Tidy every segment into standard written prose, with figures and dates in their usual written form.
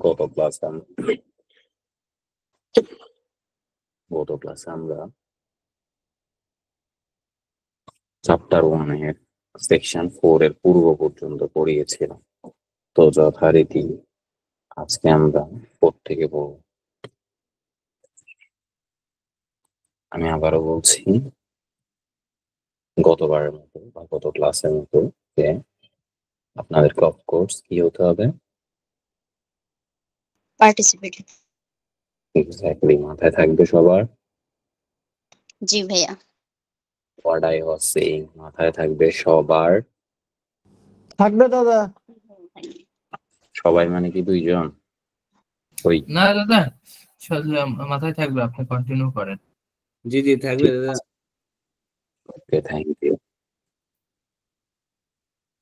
গত ক্লাসে আমরা চ্যাপ্টার 1 এর সেকশন 4 এর পূর্ব পর্যন্ত পড়িয়েছিলাম। তো যথারীতি আজকে আমরা 4 থেকে পড়ব। আমি আবারও বলছি, গতবারের মতো বা গত ক্লাসের মতো যে আপনাদেরকে অফকোর্স কি হতে হবে, পার্টিসিপেট। এক্স্যাক্টলি, মাথায় থাকবে সবার। জি ভাইয়া। হোয়াট আই ওয়াজ সেইং, মাথায় থাকবে সবার। থাকবে দাদা। সবাই মানে কি 2 জন? ওই না দাদা, মাথায় থাকবে, আপনি কন্টিনিউ করেন। জি জি থাকবে দাদা। ওকে, থ্যাংক ইউ।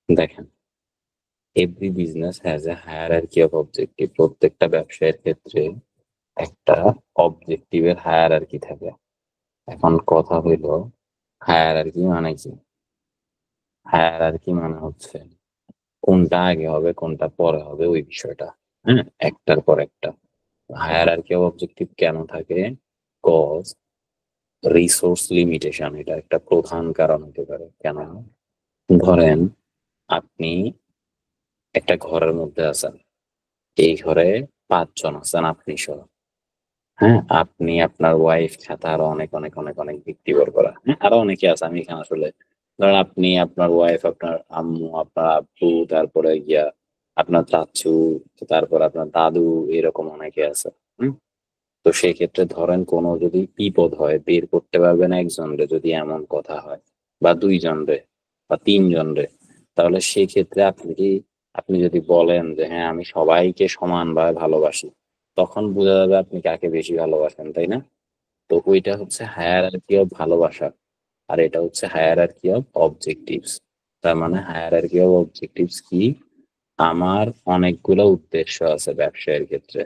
দেখেন, every business has a hierarchy of objective. প্রত্যেকটা ব্যবসায়ের ক্ষেত্রে একটা অবজেক্টিভের হায়ারার্কি থাকে। এখন কথা হইল, হায়ারার্কি মানে কি? হায়ারার্কি মানে হচ্ছে কোনটা আগে হবে কোনটা পরে হবে ওই বিষয়টা, হ্যাঁ, একটার পর একটা। হায়ারার্কি অফ অবজেক্টিভ কেন থাকে? কজ রিসোর্স লিমিটেশন, এটা একটা প্রধান কারণ হতে পারে। কেন? ধরেন আপনি একটা ঘরের মধ্যে আছেন, এই ঘরে 5 জন আছেন আপনি সহ, হ্যাঁ, আপনি, আপনার ওয়াইফ, সাথে আরো অনেক অনেক অনেক অনেক ব্যক্তিবর্গ করা, আরো অনেকে আছে। আমি এখানে আসলে ধরেন আপনি, আপনার ওয়াইফ, আপনার আম্মু, আপনার আব্বু, তারপরে গিয়া আপনার চাচু, তারপর আপনার দাদু, এরকম অনেকে আছে। তো সেই ক্ষেত্রে ধরেন কোনো যদি বিপদ হয়, বের করতে পারবে না একজন রে, যদি এমন কথা হয়, বা 2 জন রে বা 3 জন রে, তাহলে সেই ক্ষেত্রে আপনি যদি বলেন যে হ্যাঁ আমি সবাইকে সমানভাবে ভালোবাসি, তখন বোঝা যাবে আপনি কাকে বেশি ভালোবাসেন, তাই না? তো ওইটা হচ্ছে হায়ারার্কি অফ ভালোবাসা, আর এটা হচ্ছে হায়ারার্কি অফ অবজেক্টিভস। তার মানে হায়ারার্কি অফ অবজেক্টিভস কি? আমার অনেকগুলো উদ্দেশ্য আছে ব্যবসায়ের ক্ষেত্রে,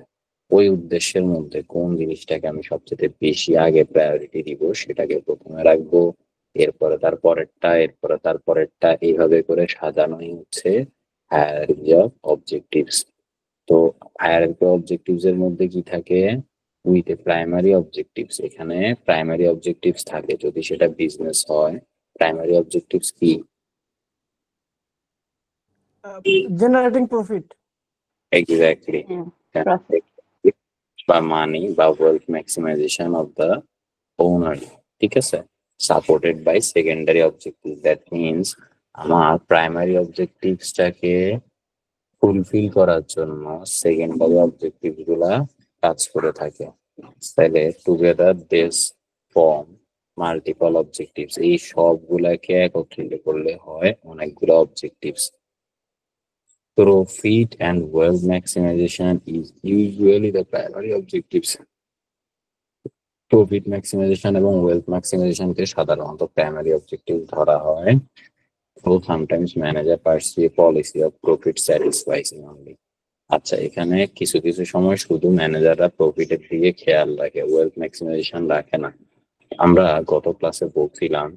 ওই উদ্দেশ্যের মধ্যে কোন জিনিসটাকে আমি সবচেয়ে বেশি আগে প্রায়োরিটি দিব সেটাকে প্রথমে রাখবো, এরপরে তার পরেরটা, এরপরে তার পরেরটা, এইভাবে করে সাজানোই হচ্ছে হায়ারার্কি অফ অবজেক্টিভস। তো হায়ারার্কি অফ অবজেক্টিভস এর মধ্যে কি থাকে? With a primary objectives. এখানে প্রাইমারি অবজেক্টিভস থাকে যদি সেটা বিজনেস হয়। প্রাইমারি অবজেক্টিভস কি? Generating profit. এক্স্যাক্টলি, বা মানি বা wealth maximisation of the owner, ঠিক আছে, supported by secondary objective. That means আমার প্রাইমারি অবজেক্টিভসটাকে ফুলফিল করার জন্য সেকেন্ডারি অবজেক্টিভ গুলা কাজ করে থাকে। তাহলে together this form multiple objectives. এই সবগুলাকে একত্রিত করলে হয় অনেকগুলো objectives. Profit and wealth maximization is usually the primary objectives. Profit maximisation এবং ওয়েলথ ম্যাক্সিমাইজেশনকে সাধারণত প্রাইমারি অবজেক্টিভ ধরা হয়। So sometimes manager pursue a policy of profit satisficing only. আচ্ছা, এখানে কিছু কিছু সময় শুধু ম্যানেজাররা প্রফিটের দিকে খেয়াল রাখে, ওয়েলথ ম্যাক্সিমাইজেশন রাখে না। আমরা গত ক্লাসে বলছিলাম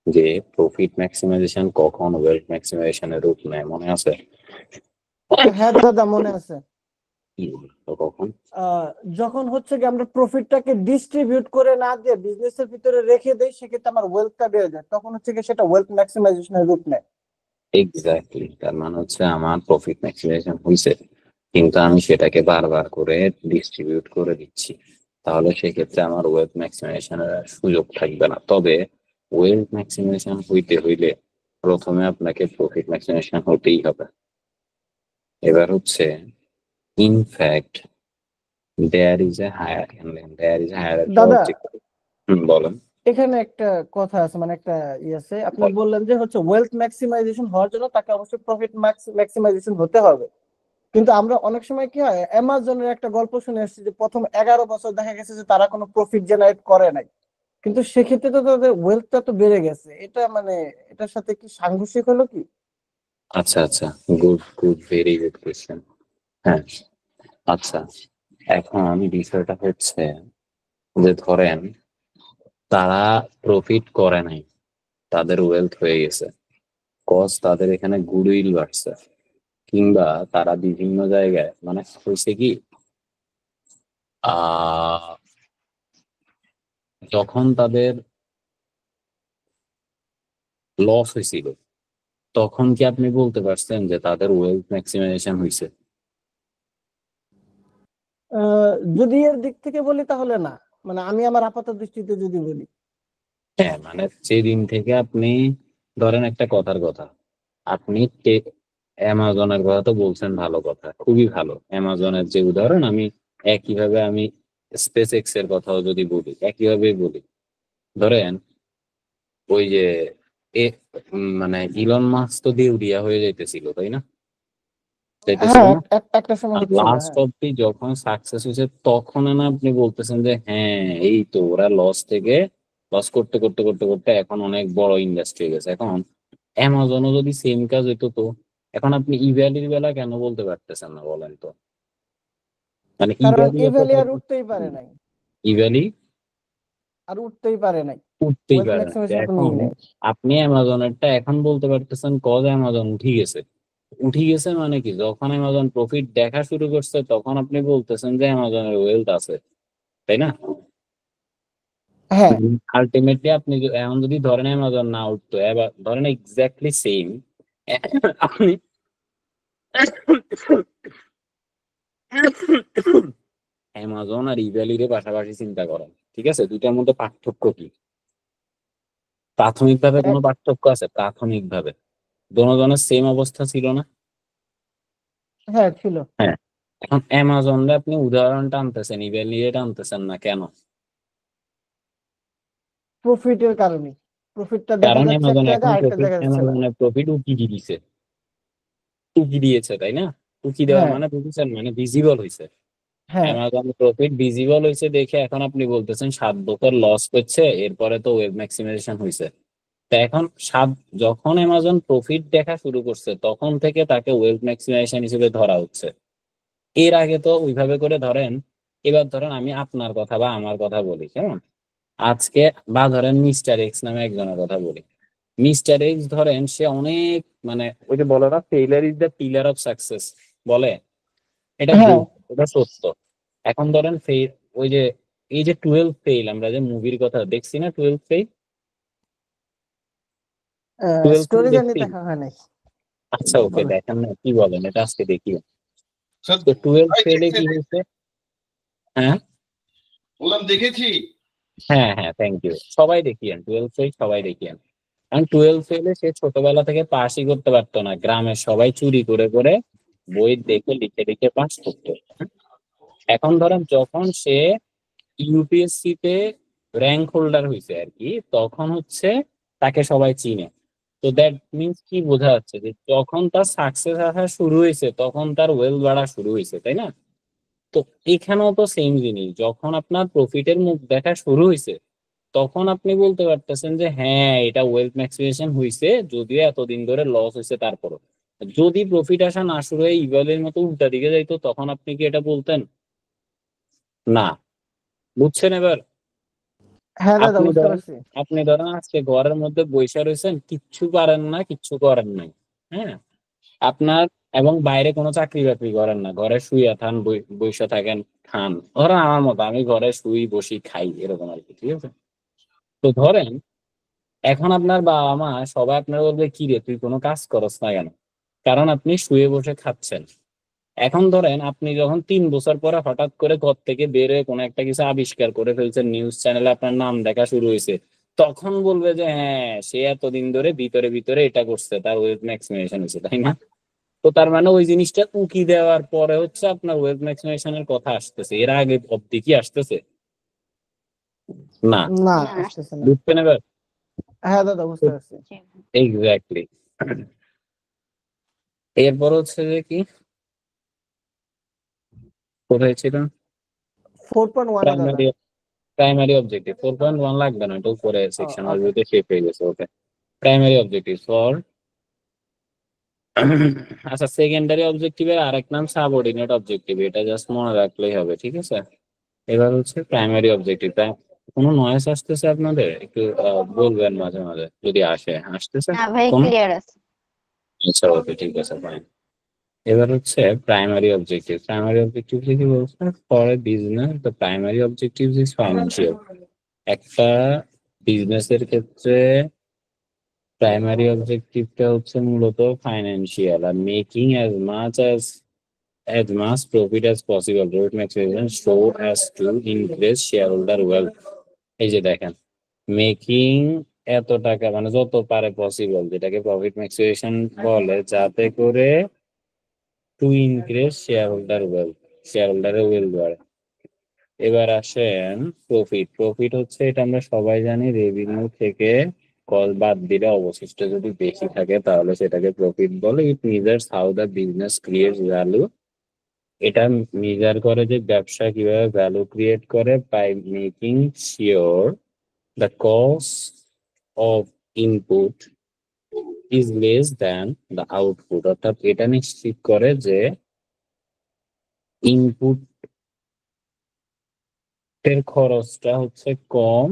যে প্রফিট ম্যাক্সিমাইজেশন কখন ওয়েলথ ম্যাক্সিমাইজেশনের রূপ নেয়, মনে আছে? হ্যাঁ দাদা, মনে আছে। কখন? যখন হচ্ছে কি আমরা প্রফিটটাকে ডিস্ট্রিবিউট করে না দিয়ে বিজনেসের ভিতরে রেখে দেই, সেক্ষেত্রে আমার ওয়েলথটা বেড়ে যায়, তখন হচ্ছে কি সেটা ওয়েলথ ম্যাক্সিমাইজেশনের রূপ নেয়। এক্স্যাক্টলি, তার মানে হচ্ছে আমার প্রফিট ম্যাক্সিমাইজেশন হয়েছে, কিন্তু আমি সেটাকে বারবার করে ডিস্ট্রিবিউট করে দিচ্ছি, তাহলে সেক্ষেত্রে আমার ওয়েলথ ম্যাক্সিমাইজেশনের সুযোগ থাকবে না। তবে ওয়েলথ ম্যাক্সিমাইজেশন হইতে হইলে প্রথমে আপনাকে প্রফিট ম্যাক্সিমাইজেশন হতেই হবে। এবার হচ্ছে in fact there is a higher দাদা, বলেন। এখানে একটা কথা আছে, মানে একটা আছে, আপনি বললেন যে হচ্ছে ওয়েলথ ম্যাক্সিমাইজেশন হওয়ার জন্য তাকে অবশ্যই প্রফিট ম্যাক্সিমাইজেশন হতে হবে। কিন্তু আমরা অনেক সময় কি হয়, অ্যামাজনের একটা গল্প শুনে আসছি যে প্রথম 11 বছর দেখা গেছে যে তারা কোনো প্রফিট জেনারেট করে নাই, কিন্তু সেক্ষেত্রে তো তাদের ওয়েলথটা তো বেড়ে গেছে। এটা মানে এটার সাথে কি সাংঘর্ষিক হলো কি? আচ্ছা আচ্ছা, গুড, ভেরি গুড কোয়েশ্চেন। হ্যাঁ, আচ্ছা, এখন বিষয়টা হচ্ছে যে ধরেন তারা প্রফিট করে নাই, তাদের ওয়েলথ হয়ে গেছে, কজ তাদের এখানে গুডউইল বাড়ছে, কিংবা তারা বিভিন্ন জায়গায় মানে হয়েছে কি যখন তাদের লস হয়েছিল তখন কি আপনি বলতে পারছেন যে তাদের ওয়েলথ ম্যাক্সিমাইজেশন হয়েছে? যদি এর দিক থেকে বলি তাহলে না, মানে আমি আমার আপাত দৃষ্টিতে যদি বলি। হ্যাঁ, মানে যেদিন থেকে আপনি ধরেন একটা কথার কথা, আপনি অ্যামাজনের কথা তো বলছেন, ভালো কথা, খুবই ভালো। অ্যামাজনের যে উদাহরণ, আমি একইভাবে আমি স্পেস এক্স এর কথাও যদি বলি একইভাবে বলি। ধরেন ওই যে মানে ইলন মাস্ক তো দেউলিয়া হয়ে যাইতেছিল, তাই না? যাইতেছিল হ্যাঁ, না? একটা সময় আর হচ্ছিল, লাস্ট হ্যাঁ। অব্দি যখন সাকসেস হয়েছে তখন না আপনি বলতেছেন যে হ্যাঁ এই তো ওরা লস করতে করতে করতে করতে এখন অনেক বড় ইন্ডাস্ট্রি হয়ে গেছে। এখন অ্যামাজনও যদি সেম কাজ হইতো তো এখন আপনি ইভ্যালির বেলা কেন বলতে পারতেছেন না বলেন তো? মানে কারণ ইভ্যালি ইভ্যালি আর উঠতেই পারে নাই, ইভ্যালি আর উঠতেই পারে নাই, উঠতেই ওয়েলথ পারে না। তো ম্যাক্সিমাইজেশন তো এখন নিয়ে নেই। আপনি অ্যামাজনেরটা এখন বলতে পারতেছেন কজ অ্যামাজন উঠি গেছে মানে কি, যখন অ্যামাজন প্রফিট দেখা শুরু করছে তখন আপনি বলতেছেন যে অ্যামাজনের ওয়েলথ আছে, তাই না? হ্যাঁ, আলটিমেটলি আপনি এখন যদি ধরেন অ্যামাজন না উঠতো, এবার ধরেন এক্স্যাক্টলি সেম আপনি অ্যামাজন আর ইভ্যালির পাশাপাশি চিন্তা করেন, ঠিক আছে? দুইটার মধ্যে পার্থক্য কি? প্রাথমিকভাবে কোনো পার্থক্য আছে? প্রাথমিকভাবে দোনোজনের সেম অবস্থা ছিল না? হ্যাঁ ছিল। হ্যাঁ। এখন অ্যামাজনরে আপনি উদাহরণ টানতেছেন, ইভ্যালিরে টানতেছেন না কেন? প্রফিটের কারণে, প্রফিটটা দেখা কারণ যাচ্ছে এক অ্যামাজন জায়গায়, এখন আরেকটা প্রফিট, জায়গায় যাচ্ছে না। অ্যামাজনের প্রফিট উকি দিয়েছে, তাই না? উকি দেওয়া হ্যাঁ, মানে বুঝছেন, মানে ভিজিবল হয়েছে। হ্যাঁ, অ্যামাজন প্রফিট ভিজিবল হয়েছে দেখে এখন আপনি বলতেছেন 7 বছর লস করছে, এরপরে তো ওয়েব ম্যাক্সিমাইজেশন হয়েছে। তো এখন যখন অ্যামাজন প্রফিট দেখা শুরু করছে তখন থেকে তাকে ওয়েব ম্যাক্সিমাইজেশন হিসেবে ধরা হচ্ছে। এর আগে তো ওইভাবে করে ধরেন, এবার ধরেন আমি আপনার কথা বা আমার কথা বলি, কেমন? আজকে বা ধরেন মিস্টার এক্স নামে একজনের কথা বলি। মিস্টার এক্স ধরেন সে অনেক মানে ওই যে বলে না, failure is the pillar of success বলে, এটা হ্যাঁ। ভুল, এটা সত্য। এখন ধরেন ওই যে এই যে 12 ফেইল, আমরা যে মুভির কথা দেখছি না, 12 ফেইল, 12 ফেইল স্টোরি জানি দেখছি। দেখা হয় নাই। আচ্ছা ওকে, বলেন। দেখেন না, কি বলেন, এটা আজকে দেখি। স্যার, তো 12 ভাই ফেইলে কি দেখছেন? হয়েছে? হ্যাঁ বললাম দেখেছি। হ্যাঁ হ্যাঁ, থ্যাংক ইউ। সবাই দেখিয়েন 12 ফেইল, সবাই দেখিয়েন। কারণ 12 ফেইলে সে ছোটবেলা থেকে পাসই করতে পারতো না, গ্রামের সবাই চুরি করে করে বই দেখে লিখে লিখে পাস করতো। এখন ধরেন যখন সে ইউপিএসসি তে র্যাঙ্ক হোল্ডার হয়েছে আর কি, তখন হচ্ছে তাকে সবাই চিনে। তো দ্যাট মিনস কি বোঝা যাচ্ছে যে যখন তার সাকসেস আসা শুরু হয়েছে তখন তার ওয়েলথ বাড়া শুরু হয়েছে, তাই না? তো এখানেও তো সেম জিনিস, যখন আপনার প্রফিটের মুখ দেখা শুরু হয়েছে তখন আপনি বলতে পারতেছেন যে হ্যাঁ এটা ওয়েলথ ম্যাক্সিমাইজেশন হয়েছে, যদিও এতদিন ধরে লস হয়েছে তারপরও। যদি প্রফিট আসা না শুরু হয়ে ইভ্যালের মতো উল্টা দিকে যাইতো তখন আপনি কি এটা বলতেন? না। বুঝছেন এবার? হ্যাঁ দাদা, আপনি বুঝতে ধরেন পারছি। আপনি ধরেন আজকে ঘরের মধ্যে বইসা রয়েছেন, কিচ্ছু পারেন না, কিচ্ছু করেন নাই, হ্যাঁ? আপনার এবং বাইরে কোনো চাকরি বাকরি করেন না, ঘরে শুয়ে থান, বইসা থাকেন, খান। ধরেন আমার মতো আমি ঘরে শুই বসি খাই এরকম আর কি, ঠিক আছে? তো ধরেন এখন আপনার বাবা মা সবাই আপনার বলবে কি রে তুই কোনো কাজ করস না কেন? কারণ আপনি শুয়ে বসে খাচ্ছেন। এখন ধরেন আপনি যখন 3 বছর পরে হঠাৎ করে ঘর থেকে বের হয়ে কোনো একটা কিছু আবিষ্কার করে ফেলছেন, নিউজ চ্যানেলে আপনার নাম দেখা শুরু হয়েছে, তখন বলবে যে হ্যাঁ সে এতদিন ধরে ভিতরে ভিতরে এটা করছে, তার ওয়েব ম্যাক্সিমাইজেশন হয়েছে, তাই না? তো তার মানে ওই জিনিসটা উকি দেওয়ার পরে হচ্ছে আপনার ওয়েব ম্যাক্সিমাইজেশনের কথা আসতেছে, এর আগে অব্দি কি আসতেছে? না। না, না। আসতেছে না। বুঝছেন এবার? হ্যাঁ দাদা, বুঝতে পারছি। জি। এক্স্যাক্টলি। এরপর হচ্ছে যে কি, কোথায় ছিল? 4.1 দাদা। প্রাইমারি প্রাইমারি অবজেক্টিভ 4.1 লাগবে না, এটা উপরে সেকশন ওকে। ওয়াইজে শেপ হয়ে গেছে। ওকে, প্রাইমারি অবজেক্টিভ ফর আচ্ছা, সেকেন্ডারি অবজেক্টিভের আরেক নাম সাবঅর্ডিনেট অবজেক্টিভ, এটা জাস্ট মনে রাখলেই হবে, ঠিক আছে? এবার হচ্ছে প্রাইমারি অবজেক্টিভ। কোনো নয়েজ আসতেছে আপনাদের? একটু বলবেন মাঝে মাঝে যদি আসতেছে না ভাই, কোনো। ক্লিয়ার আছে। আচ্ছা ওকে, ঠিক আছে, ফাইন। এবার হচ্ছে প্রাইমারি অবজেক্টিভ। প্রাইমারি অবজেক্টিভ কি বলছে? For a business the primary objective is financial. একটা বিজনেসের ক্ষেত্রে প্রাইমারি অবজেক্টিভটা হচ্ছে মূলত financial, are making as much profit as possible, profit maximization so as to increase shareholder wealth। এই যে দেখেন, মেকিং এত টাকা মানে যত পারে পসিবল, যেটাকে প্রফিট ম্যাক্সিমাইজেশন বলে, যাতে করে to increase share holder wealth, share হোল্ডারের ওয়েলথ বাড়ে। এবার আসেন প্রফিট। প্রফিট হচ্ছে, এটা আমরা সবাই জানি, রেভিনিউ থেকে কস্ট বাদ দিলে অবশিষ্ট যদি বেশি থাকে তাহলে সেটাকে প্রফিট বলে। It measures how the business creates value. এটা মেজার করে যে ব্যবসা কিভাবে ভ্যালু ক্রিয়েট করে, by making sure the cost of input is less than the output. অর্থাৎ এটা নিশ্চিত করে যে ইনপুট এর খরচটা হচ্ছে কম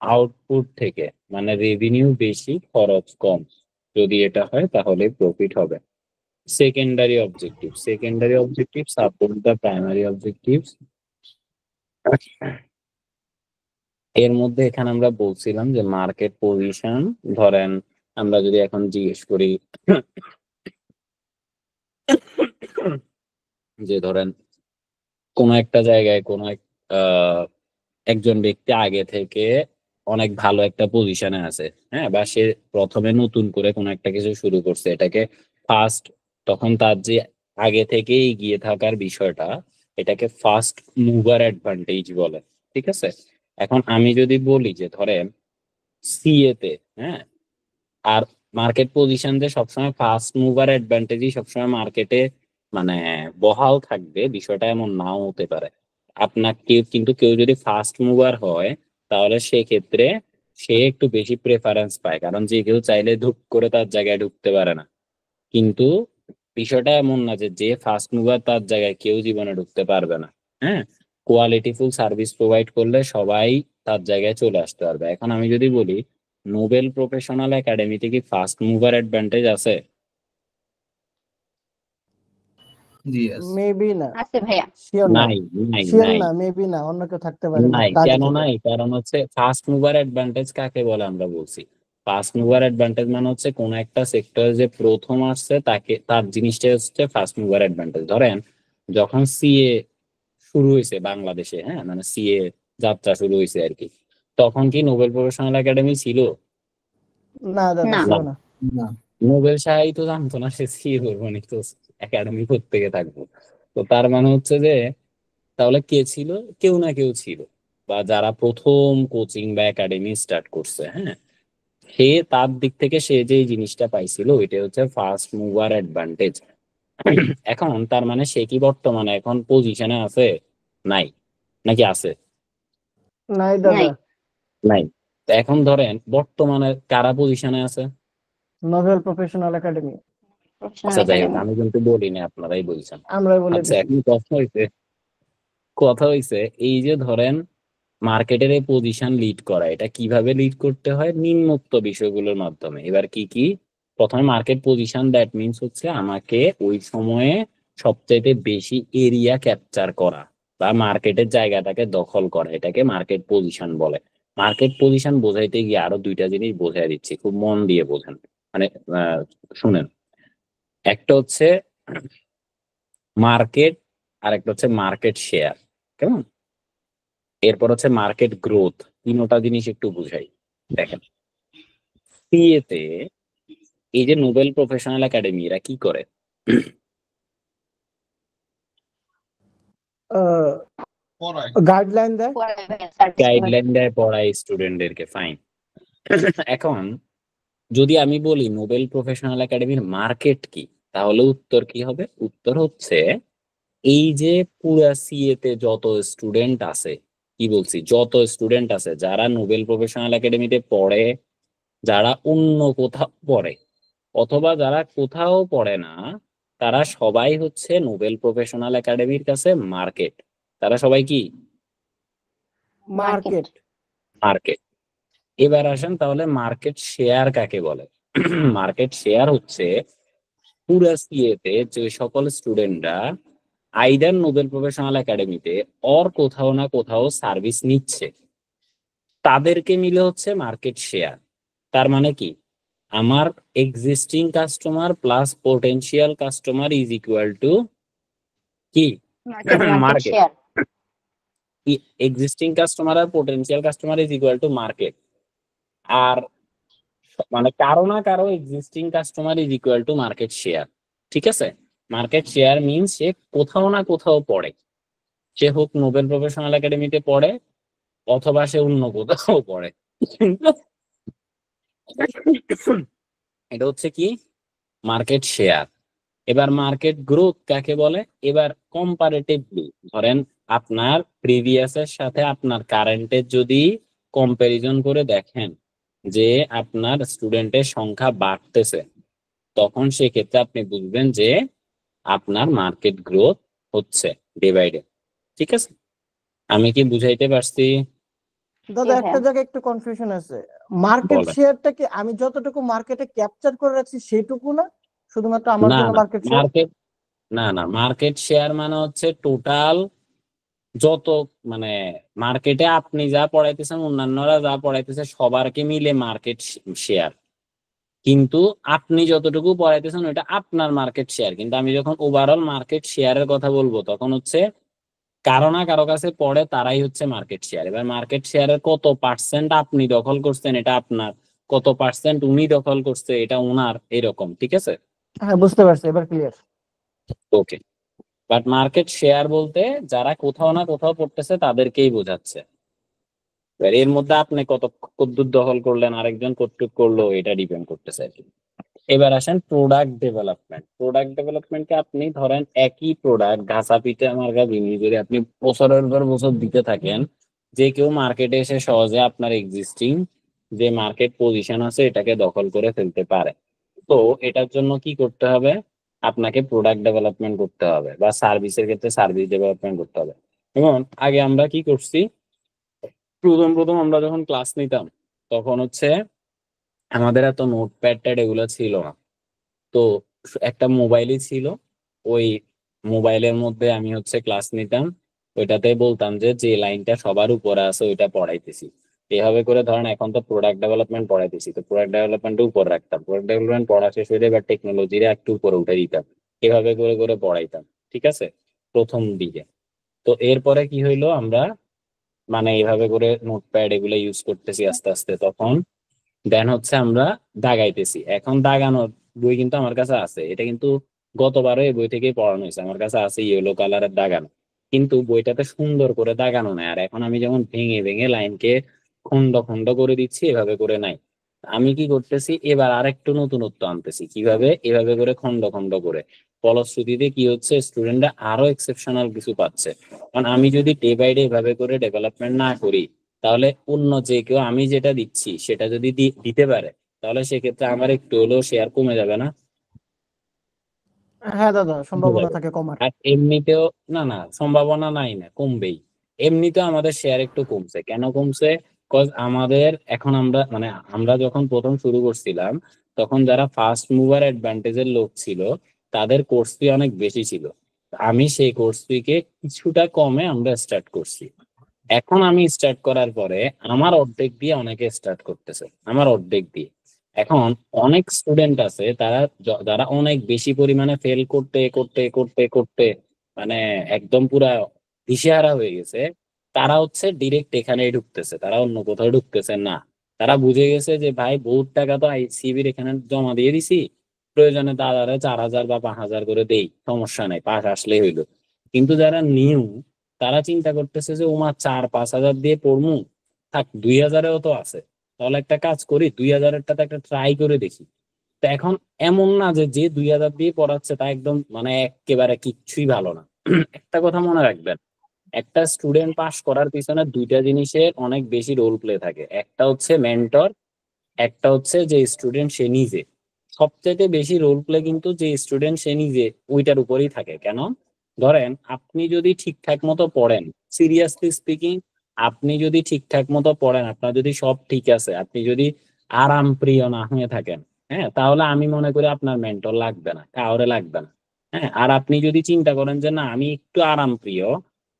আউটপুট থেকে, মানে রেভিনিউ বেশি খরচ কম। যদি এটা হয় তাহলে প্রফিট হবে। Secondary objective. Secondary objective support the primary objective. এর মধ্যে এখানে আমরা বলছিলাম যে মার্কেট পজিশন, ধরেন আমরা যদি এখন জিজ্ঞেস করি যে ধরেন কোন একটা জায়গায় কোন একজন ব্যক্তি আগে থেকে অনেক ভালো একটা পজিশনে আছে, হ্যাঁ, বা সে প্রথমে নতুন করে কোন একটা কিছু শুরু করছে, এটাকে ফার্স্ট, তখন তার যে আগে থেকে এগিয়ে থাকার বিষয়টা, এটাকে ফার্স্ট মুভার অ্যাডভান্টেজ বলে। ঠিক আছে, এখন আমি যদি বলি যে ধরেন সিএ তে, হ্যাঁ, আর মার্কেট পজিশন যে সবসময় ফার্স্ট মুভার অ্যাডভান্টেজই সবসময় মার্কেটে মানে বহাল থাকবে, বিষয়টা এমন নাও হতে পারে। আপনাকে কিন্তু কেউ যদি ফার্স্ট মুভার হয় তাহলে সেক্ষেত্রে সে একটু বেশি প্রেফারেন্স পায়, কারণ যে কেউ চাইলে ধুপ করে তার জায়গায় ঢুকতে পারে না। কিন্তু বিষয়টা এমন না যে যে ফার্স্ট মুভার তার জায়গায় কেউ জীবনে ঢুকতে পারবে না। হ্যাঁ, কোয়ালিটিফুল সার্ভিস প্রোভাইড করলে সবাই তার জায়গায় চলে আসতে পারবে। এখন আমি যদি বলি নোবেল প্রফেশনাল একাডেমিতে কি ফার্স্ট মুভার অ্যাডভান্টেজ আছে? জি yes। মেবি না, আছে ভাইয়া। শিওর না, নাই নাই শিওর নাই না, মেবি না, অন্য কেউ থাকতে পারে নাই আগে কেন থেকে। নাই? কারণ হচ্ছে ফার্স্ট মুভার অ্যাডভান্টেজ কাকে বলে আমরা বলছি। ফার্স্ট মুভার অ্যাডভান্টেজ মানে হচ্ছে কোন একটা সেক্টর যে প্রথম আসছে তাকে, তার জিনিসটা হচ্ছে ফার্স্ট মুভার অ্যাডভান্টেজ। ধরেন যখন সিএ শুরু হয়েছে বাংলাদেশে, হ্যাঁ, মানে সিএ যাত্রা শুরু হয়েছে আর কি, তখন কি নোবেল প্রফেশনাল একাডেমি ছিল? না দাদা, না। ছিল না। না। নোবেল সাহাই তো জানতো না সে সিএ করবো নি, তো একাডেমি থেকে থাকবো। তো তার মানে হচ্ছে যে তাহলে কে ছিল? কেউ না কেউ ছিল, বা যারা প্রথম কোচিং বা একাডেমি স্টার্ট করছে, হ্যাঁ, সে তার দিক থেকে সে যে জিনিসটা পাইছিল ওইটা হচ্ছে ফার্স্ট মুভার অ্যাডভান্টেজ। এখন তার মানে সে কি বর্তমানে এখন পজিশনে আছে? নাই, নাকি আছে? নাই দাদা, নাই। নাই। তো এখন ধরেন বর্তমানে কারা পজিশনে আছে? Nobel professional academy. প্রফেশনাল আচ্ছা যাই হোক, একাডেমি। আমি কিন্তু বলিনি, আপনারাই বলছেন। আমরাই বলে আচ্ছা দিছি। এখন কথা হইছে এই যে ধরেন মার্কেটের এই পজিশন লিড করা, এটা কিভাবে লিড করতে হয়? নিম্নোক্ত বিষয়গুলোর মাধ্যমে। এবার কি কি? প্রথমে মার্কেট পজিশন, দ্যাট মিনস হচ্ছে আমাকে ওই সময়ে সবচাইতে বেশি এরিয়া ক্যাপচার করা বা মার্কেটের জায়গাটাকে দখল করা, এটাকে মার্কেট পজিশন বলে। মার্কেট পজিশন বোঝাইতে গিয়ে আরো দুইটা জিনিস বোঝাই দিচ্ছি, খুব মন দিয়ে বোঝেন, মানে শুনেন। একটা হচ্ছে মার্কেট, আর একটা হচ্ছে মার্কেট শেয়ার, কেমন? এরপর হচ্ছে মার্কেট গ্রোথ। তিনটা জিনিস একটু বুঝাই। দেখেন সিএ তে এই যে নোবেল প্রফেশনাল একাডেমি এরা কি করে? পড়ায়। গাইডলাইন দেয়। পরে ভাইয়া সার্ভিস প্রোভাইড। গাইডলাইন দেয়, পড়ায় স্টুডেন্টদেরকে, ফাইন। এখন যদি আমি বলি নোবেল প্রফেশনাল একাডেমির মার্কেট কি, তাহলে উত্তর কি হবে? উত্তর হচ্ছে এই যে পুরা সিএ তে যত স্টুডেন্ট আছে, কি বলছি, যত স্টুডেন্ট আছে যারা নোবেল প্রফেশনাল একাডেমিতে পড়ে, যারা অন্য কোথাও পড়ে, অথবা যারা কোথাও পড়ে না, তারা সবাই হচ্ছে নোবেল প্রফেশনাল একাডেমির কাছে মার্কেট। তারা সবাই কি? মার্কেট। মার্কেট। এবার আসেন তাহলে মার্কেট শেয়ার কাকে বলে? মার্কেট শেয়ার হচ্ছে পুরা সিএতে যে সকল স্টুডেন্টরা আইদার নোবেল প্রফেশনাল একাডেমিতে অর কোথাও না কোথাও সার্ভিস নিচ্ছে, তাদেরকে মিলে হচ্ছে মার্কেট শেয়ার। তার মানে কি, আমার existing customer plus potential customer is equal to কি market market. Share. Existing customer আর potential customer is equal to market. আর মানে কারো না কারো existing customer is equal to market share. ঠিক আছে, মার্কেট শেয়ার মিনস সে কোথাও না কোথাও পড়ে, সে হোক নোবেল প্রফেশনাল একাডেমিতে পড়ে অথবা সে অন্য কোথাও পড়ে। এটা হচ্ছে কি মার্কেট শেয়ার। এবার মার্কেট গ্রোথ কাকে বলে? এবার কম্পারেটিভলি ধরেন আপনার প্রিভিয়াসের সাথে আপনার কারেন্টের যদি কম্পারিজন করে দেখেন যে আপনার স্টুডেন্টের সংখ্যা বাড়তেছে, তখন সেক্ষেত্রে আপনি বুঝবেন যে আপনার মার্কেট গ্রোথ হচ্ছে ডে বাই ডে। ঠিক আছে, আমি কি বুঝাইতে পারছি? দাদা জি একটা ভাইয়া। জায়গায় একটু কনফিউশন আছে, মার্কেট বলেন। শেয়ারটা কি আমি যতটুকু মার্কেটে ক্যাপচার করে রাখছি সেইটুকু না, শুধুমাত্র আমার না জন্য না মার্কেট শেয়ার? মার্কেট না মার্কেট শেয়ার মানে হচ্ছে টোটাল যত মানে মার্কেটে আপনি যা পড়াইতেছেন অন্যান্যরা যা পড়াইতেছে সবারকে মিলে মার্কেট শেয়ার। কিন্তু আপনি যতটুকু পড়াইতেছেন ওইটা আপনার মার্কেট শেয়ার। কিন্তু আমি যখন ওভারঅল মার্কেট শেয়ারের কথা বলবো তখন হচ্ছে কারো না কারো কাছে পড়ে তারাই হচ্ছে মার্কেট শেয়ার। এবার মার্কেট শেয়ারের কত পার্সেন্ট আপনি দখল করছেন এটা আপনার, কত পার্সেন্ট উনি দখল করছে এটা ওনার, এরকম। ঠিক আছে, হ্যাঁ বুঝতে পারছি, এবার clear. Okay. But market share বলতে যারা কোথাও না কোথাও পড়তেছে তাদেরকেই বোঝাচ্ছে। এবার এর মধ্যে আপনি কতদূর দখল করলেন, আরেকজন কতটুক করলো, এটা ডিপেন্ড করতেছে আর কি। এবার আসেন প্রোডাক্ট ডেভেলপমেন্ট। প্রোডাক্ট ডেভেলপমেন্টকে আপনি ধরেন একই প্রোডাক্ট ঘাসা পিঠা মার্কা জিনিস যদি আপনি বছরের পর বছর দিতে থাকেন, যে কেউ মার্কেটে এসে সহজে আপনার এক্সিস্টিং যে মার্কেট পজিশন আছে এটাকে দখল করে ফেলতে পারে। তো এটার জন্য কি করতে হবে? আপনাকে প্রোডাক্ট ডেভেলপমেন্ট করতে হবে বা সার্ভিসের ক্ষেত্রে সার্ভিস ডেভেলপমেন্ট করতে হবে। এবং আগে আমরা কি করছি, প্রথম প্রথম আমরা যখন ক্লাস নিতাম তখন হচ্ছে আমাদের এত নোটপ্যাড ট্যাড এগুলো ছিল না। তো একটা মোবাইলই ছিল, ওই মোবাইলের মধ্যে আমি হচ্ছে ক্লাস নিতাম, ওইটাতে বলতাম যে যে লাইনটা সবার উপরে আছে ওইটা পড়াইতেছি। এভাবে করে ধরেন এখন তো প্রোডাক্ট ডেভেলপমেন্ট পড়াইতেছি, তো প্রোডাক্ট ডেভেলপমেন্ট উপর রাখতাম, প্রোডাক্ট ডেভেলপমেন্ট পড়া শেষ হয়ে এবার টেকনোলজির একটু উপরে উঠে দিতাম, এভাবে করে করে পড়াইতাম। ঠিক আছে, প্রথম দিকে। তো এরপরে কি হইলো, আমরা মানে এইভাবে করে নোটপ্যাড এগুলো ইউজ করতেছি আস্তে আস্তে, তখন দেন হচ্ছে আমরা দাগাইতেছি। এখন দাগানোর বই কিন্তু আমার কাছে আছে, এটা কিন্তু গতবারও এই বই থেকেই পড়ানো হয়েছে, আমার কাছে আছে ইয়েলো কালারের দাগানো, কিন্তু বইটাতে সুন্দর করে দাগানো নাই। আর এখন আমি যেমন ভেঙে ভেঙে লাইনকে খন্ড খন্ড করে দিচ্ছি এভাবে করে নাই, আমি কি করতেছি এবার আরেকটু নতুনত্ব আনতেছি। কিভাবে? এভাবে করে খন্ড খন্ড করে। ফলশ্রুতিতে কি হচ্ছে, স্টুডেন্টরা আরো এক্সেপশনাল কিছু পাচ্ছে। কারণ আমি যদি ডে বাই ডে এভাবে করে ডেভেলপমেন্ট না করি, তাহলে অন্য যে কেউ আমি যেটা দিচ্ছি সেটা যদি দিতে পারে, তাহলে সেক্ষেত্রে আমার একটু হলেও শেয়ার কমে যাবে না? হ্যাঁ দাদা, কমে সম্ভাবনা যাবে। থাকে কমার। আর এমনিতেও না সম্ভাবনা নাই না, কমবেই। এমনিতেও আমাদের শেয়ার একটু কমছে। কেন কমছে? কজ আমাদের এখন আমরা মানে আমরা যখন প্রথম শুরু করছিলাম তখন যারা ফার্স্ট মুভার অ্যাডভান্টেজের লোক ছিল তাদের কোর্স ফি অনেক বেশি ছিল। আমি সেই কোর্স ফিকে কিছুটা কমে আমরা স্টার্ট করছি। এখন আমি স্টার্ট করার পরে আমার অর্ধেক দিয়ে অনেকে স্টার্ট করতেছে, আমার অর্ধেক দিয়ে। এখন অনেক স্টুডেন্ট আছে তারা যারা অনেক বেশি পরিমাণে ফেল করতে করতে করতে করতে মানে একদম পুরা দিশেহারা হয়ে গেছে, তারা হচ্ছে ডিরেক্ট এখানেই ঢুকতেছে, তারা অন্য কোথাও ঢুকতেছে না। তারা বুঝে গেছে যে ভাই বহুত টাকা তো আইসিবির এখানে জমা দিয়ে দিছি, প্রয়োজনে দাদারে 4,000 বা 5,000 করে দেই, সমস্যা নাই, পাশ আসলেই হইলো। কিন্তু যারা নিউ তারা চিন্তা করতেছে যে ওমা 4-5 হাজার দিয়ে পড়মু, থাক 2,000-এও তো আছে, তাহলে একটা কাজ করি 2,000-এরটা তো একটা ট্রাই করে দেখি। তো এখন এমন না যে যে 2,000 দিয়ে পড়াচ্ছে তা একদম মানে একেবারে কিচ্ছুই ভালো না। একটা কথা মনে রাখবেন, একটা স্টুডেন্ট পাস করার পিছনে দুইটা জিনিসের অনেক বেশি রোল প্লে থাকে। একটা হচ্ছে মেন্টর, একটা হচ্ছে যে স্টুডেন্ট সে নিজে। সবচেয়ে বেশি রোল প্লে কিন্তু যে স্টুডেন্ট সে নিজে ওইটার উপরেই থাকে। কেন? ধরেন আপনি যদি ঠিকঠাক মতো পড়েন, সিরিয়াসলি স্পিকিং, আপনি যদি ঠিকঠাক মতো পড়েন, আপনার যদি সব ঠিক আছে, আপনি যদি আরাম প্রিয় না হয়ে থাকেন, হ্যাঁ, তাহলে আমি মনে করি আপনার মেন্টর লাগবে না, কাউরে লাগবে না। হ্যাঁ, আর আপনি যদি চিন্তা করেন যে না আমি একটু আরাম প্রিয়,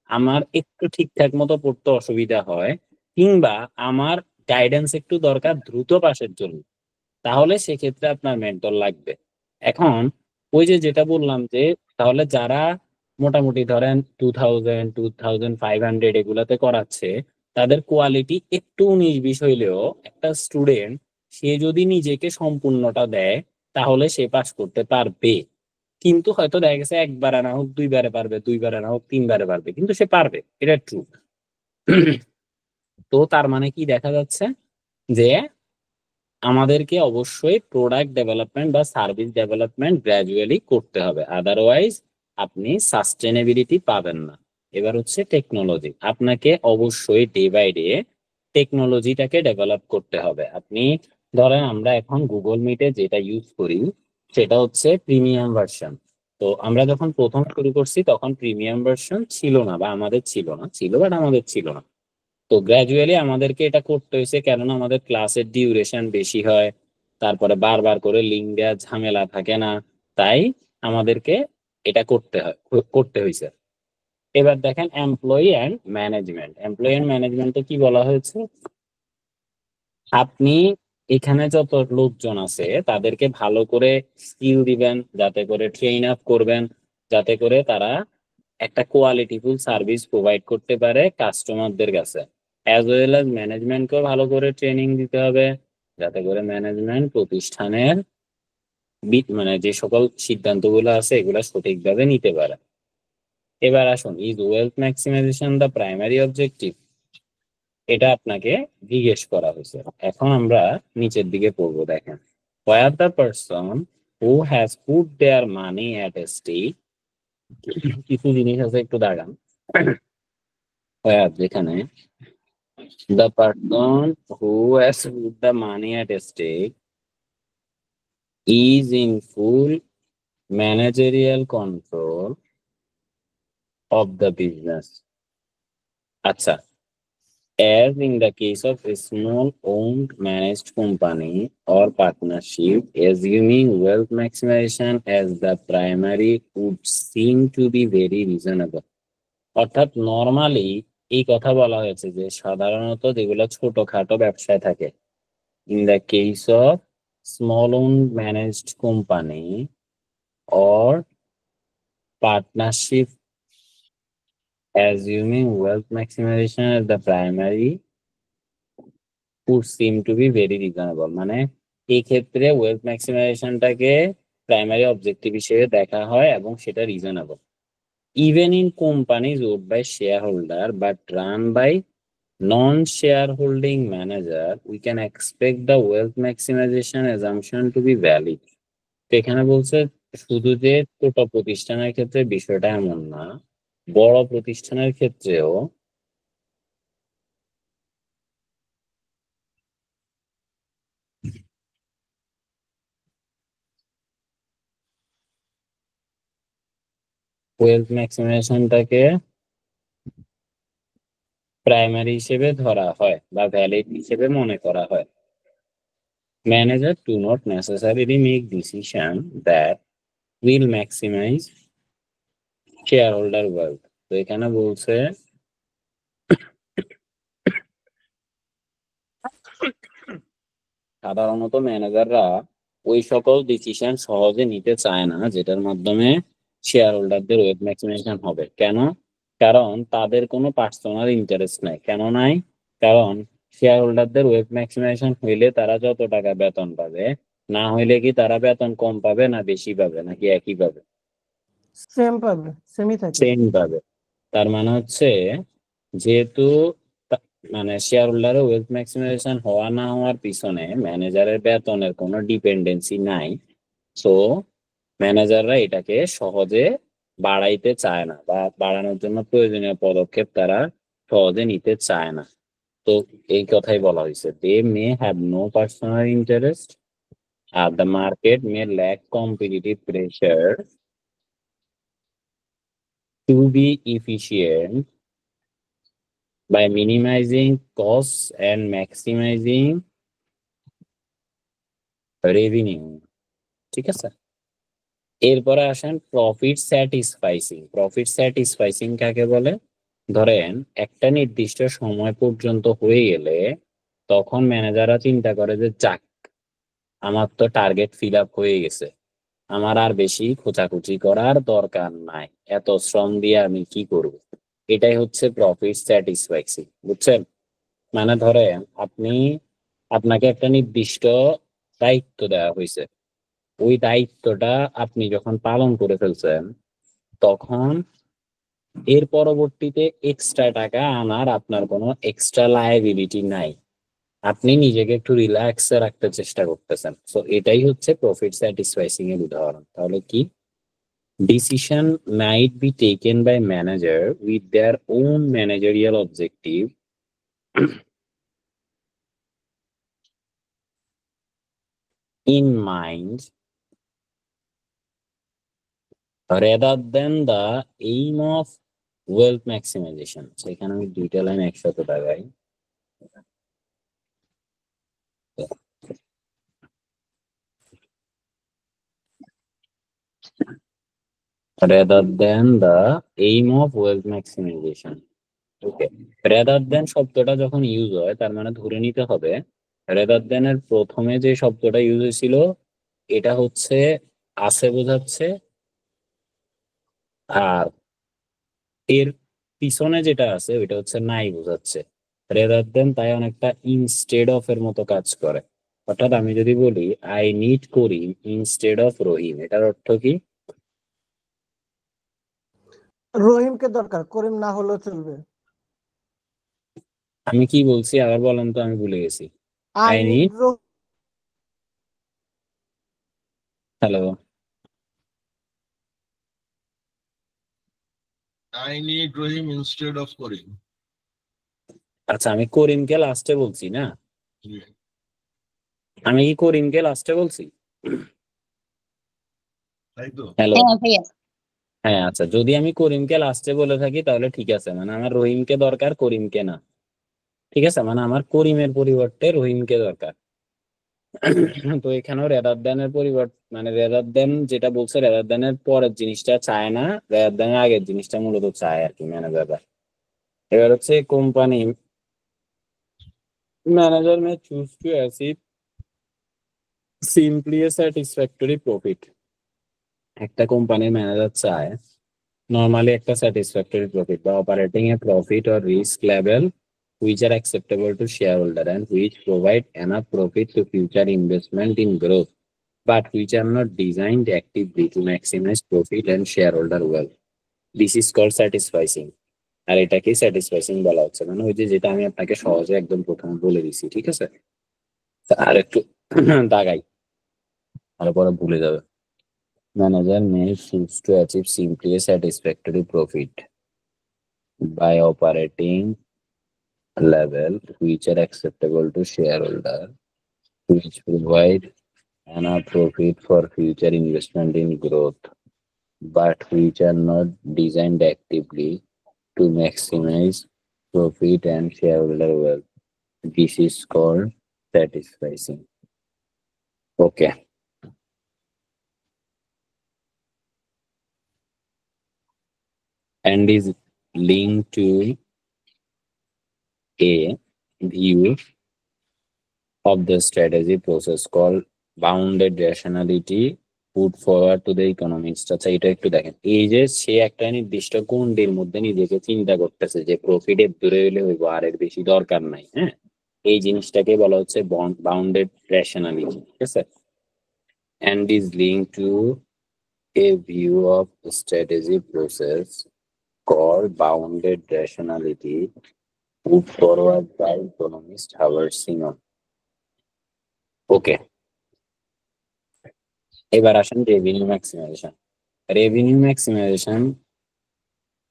আমার একটু ঠিকঠাক মতো পড়তে অসুবিধা হয়, কিংবা আমার গাইডেন্স একটু দরকার দ্রুত পাশের জন্য, তাহলে সেক্ষেত্রে আপনার মেন্টর লাগবে। এখন ওই যে যেটা বললাম যে তাহলে যারা মোটামুটি ধরেন 2000 2500 এগুলাতে করাচ্ছে, তাদের কোয়ালিটি একটু 19-20 হইলেও একটা স্টুডেন্ট সে যদি নিজেকে সম্পূর্ণটা দেয় তাহলে সে পাস করতে পারবে। কিন্তু হয়তো দেখা গেছে একবারে না হোক দুইবারে পারবে, দুইবারে না হোক তিনবারে পারবে, কিন্তু সে পারবে, এটা ট্রু। তো তার মানে কি দেখা যাচ্ছে যে আমাদেরকে অবশ্যই প্রোডাক্ট ডেভেলপমেন্ট বা সার্ভিস ডেভেলপমেন্ট গ্র্যাজুয়ালি করতে হবে, আদারওয়াইজ আপনি সাস্টেনেবিলিটি পাবেন না। এবার হচ্ছে টেকনোলজি, আপনাকে অবশ্যই ডে বাই ডে টেকনোলজিটাকে ডেভেলপ করতে হবে। আপনি ধরেন আমরা এখন গুগল মিটে যেটা ইউজ করি সেটা হচ্ছে প্রিমিয়াম ভার্সন। তো আমরা যখন প্রথম শুরু করছি তখন প্রিমিয়াম ভার্সন ছিল না, বা আমাদের ছিল না, ছিল বাট আমাদের ছিল না। তো গ্র্যাজুয়ালি আমাদেরকে এটা করতে হয়েছে, কেননা আমাদের ক্লাসের ডিউরেশন বেশি হয়, তারপরে বারবার করে লিঙ্ক দেওয়ার ঝামেলা থাকে না, তাই আমাদেরকে এটা করতে হয়েছে। এবার দেখেন employee and management, employee and ম্যানেজমেন্টে কি বলা হয়েছে, আপনি এখানে যত লোকজন আছে তাদেরকে ভালো করে স্কিল দিবেন, যাতে করে ট্রেন আপ করবেন, যাতে করে তারা একটা কোয়ালিটিফুল সার্ভিস প্রোভাইড করতে পারে কাস্টমারদের কাছে। অ্যাজ ওয়েল অ্যাজ ম্যানেজমেন্টকেও ভালো করে ট্রেনিং দিতে হবে, যাতে করে ম্যানেজমেন্ট প্রতিষ্ঠানের মানে যে সকল সিদ্ধান্তগুলো আছে এগুলো সঠিকভাবে নিতে পারে। এবার আসুন, is wealth maximisation the primary objective, এটা আপনাকে জিজ্ঞেস করা হয়েছে। এখন আমরা নিচের দিকে পড়বো, দেখেন where the person who has put their money at stake, কিছু জিনিস আছে একটু দাঁড়ান, যেখানে the person who has put the money at stake is in full managerial control of the business. আচ্ছা, as in the case of a small owned managed company or partnership, assuming wealth maximization as the primary would seem to be very reasonable. অর্থাৎ normally এই কথা বলা হয়েছে যে সাধারণত যেগুলো ছোটখাটো ব্যবসায় থাকে, in the case of small owned managed company or partnership, assuming wealth maximization as the primary would seem to be very reasonable, মানে এই ক্ষেত্রে ওয়েলথ ম্যাক্সিমাইজেশনটাকে প্রাইমারি অবজেক্টিভ হিসেবে দেখা হয় এবং সেটা reasonable. Even in companies owned by share holder but run by non share holding manager, we can expect the wealth maximisation assumption to be valid. তো এখানে বলছে শুধু যে ছোট প্রতিষ্ঠানের ক্ষেত্রে বিষয়টা এমন না, বড় প্রতিষ্ঠানের ক্ষেত্রেও ওয়েলথ ম্যাক্সিমাইজেশনটাকে প্রাইমারি হিসেবে ধরা হয় বা ভ্যালিড হিসেবে মনে করা হয়। Manager do not necessarily make decision that will maximise share holder wealth. তো এখানে বলছে সাধারণত ম্যানেজাররা ওই সকল ডিসিশন সহজে নিতে চায় না যেটার মাধ্যমে শেয়ার হোল্ডারদের ওয়েলথ ম্যাক্সিমাইজেশন হবে। কেন? কারণ তাদের কোনো পার্সোনাল ইন্টারেস্ট নাই। কেন নাই? কারণ শেয়ার হোল্ডারদের ওয়েলথ ম্যাক্সিমাইজেশন হইলে তারা যত টাকা বেতন পাবে, না হইলে কি তারা বেতন কম পাবে না বেশি পাবে নাকি একই পাবে? সেম পাবে, সেমই থাকে। সেম পাবে। তার মানে হচ্ছে যেহেতু মানে শেয়ার হোল্ডারের ওয়েলথ ম্যাক্সিমাইজেশন হওয়া না হওয়ার পিছনে ম্যানেজারের বেতনের কোনো ডিপেন্ডেন্সি নাই, সো ম্যানেজাররা এটাকে সহজে বাড়াইতে চায় না বা বাড়ানোর জন্য প্রয়োজনীয় পদক্ষেপ তারা সহজে নিতে চায় না। তো এই কথাই বলা হয়েছে, they may have no personal interest আর the market may lack competitive pressure to be efficient by minimizing costs and maximizing revenue, ঠিক আছে। এরপরে আসেন প্রফিট স্যাটিসফাইসিং। প্রফিট স্যাটিসফাইসিং কাকে বলে? ধরেন একটা নির্দিষ্ট সময় পর্যন্ত হয়ে গেলে তখন ম্যানেজাররা চিন্তা করে যে যাক, আমার তো টার্গেট ফিল আপ হয়ে গেছে, আমার আর বেশি খোঁচাখুচি করার দরকার নাই, এত শ্রম দিয়ে আমি কি করব। এটাই হচ্ছে প্রফিট স্যাটিসফাইসিং, বুঝছেন? মানে ধরেন আপনাকে একটা নির্দিষ্ট দায়িত্ব দেওয়া হয়েছে, ওই দায়িত্বটা আপনি যখন পালন করে ফেলছেন তখন এর পরবর্তীতে এক্সট্রা টাকা আনার আপনার কোনো এক্সট্রা লায়াবিলিটি নাই, আপনি নিজেকে একটু রিল্যাক্সে রাখতে চেষ্টা করতেছেন। সো এটাই হচ্ছে প্রফিট স্যাটিসফাইসিং এর উদাহরণ। তাহলে কি? Decision might be taken by manager with their own managerial objective in mind rather than the aim of wealth maximization. So এখানে আমি দুইটা লাইন একসাথে লাগাই। Rather than the aim of wealth maximization. Okay. Rather than শব্দটা যখন use হয় তার মানে ধরে নিতে হবে rather than এর প্রথমে যে শব্দটা ইউজ হয়েছিল এটা হচ্ছে আছে বোঝাচ্ছে, আর এর পিছনে যেটা আছে ওইটা হচ্ছে নাই বোঝাচ্ছে। রেদার দেন তাই অনেকটা ইনস্টেড অফ এর মতো কাজ করে। অর্থাৎ আমি যদি বলি I need Karim instead of Rahim, এটার অর্থ কি? রহিমকে দরকার, করিম না হলেও চলবে। আমি কি বলছি আবার বলেন তো, আমি ভুলে গেছি। I I need need, hello, I need Rahim instead of Karim. আচ্ছা আমি করিমকে লাস্টে বলছি না? Yeah. আমি কি করিমকে লাস্টে বলছি? তাই তো? হ্যালো, হ্যাঁ ভাইয়া। হ্যাঁ আচ্ছা, যদি আমি করিমকে লাস্টে বলে থাকি তাহলে ঠিক আছে, মানে আমার রহিমকে দরকার, করিমকে না। ঠিক আছে, মানে আমার করিমের পরিবর্তে রহিমকে দরকার। তো এখানেও রেদার দেন এর পরিবর্তে, মানে রেদার দেন যেটা বলছে রেদার দেন এর পরের জিনিসটা চায় না, রেদার দেন এর আগের জিনিসটা মূলত চায় আর কি ম্যানেজাররা। এবার হচ্ছে company manager may choose to achieve simply A satisfactory profit. একটা কোম্পানির ম্যানেজার চায় নর্মালি একটা স্যাটিসফ্যাক্টরি প্রফিট বা operating A profit or risk level which are acceptable to shareholder and which provide enough profit to future investment in growth, but which are not designed actively to maximize profit and shareholder wealth. This is called satisficing. আর এটাকে স্যাটিসফাইসিং বলা হচ্ছে, মানে ওই যে যেটা আমি আপনাকে সহজে একদম প্রথমে বলে দিছি, ঠিক আছে। আর একটু দাগাই, আর পরে ভুলে যাবে। Manager may choose to achieve simply A satisfactory profit by operating level which are acceptable to shareholder, which provide enough profit for future investment in growth, but which are not designed actively to maximize profit and shareholder wealth. This is called satisficing. Okay. And is linked to a view of the strategy process called bounded rationality put forward to the economists. আচ্ছা এটা একটু দেখেন, এই যে সে একটা নির্দিষ্ট গণ্ডির মধ্যে নিজেকে চিন্তা করতেছে যে প্রফিটের দূরে হলে হইব, আর এর বেশি দরকার নাই। হ্যাঁ, এই জিনিসটাকে বলা হচ্ছে বাউন্ডেড রেশনালিটি, ঠিক আছে। and is linked to a view of strategy process called bounded rationality put forward by economist Howard Simon. Okay. এবার আসেন রেভিনিউ ম্যাক্সিমাইজেশন। রেভিনিউ ম্যাক্সিমাইজেশন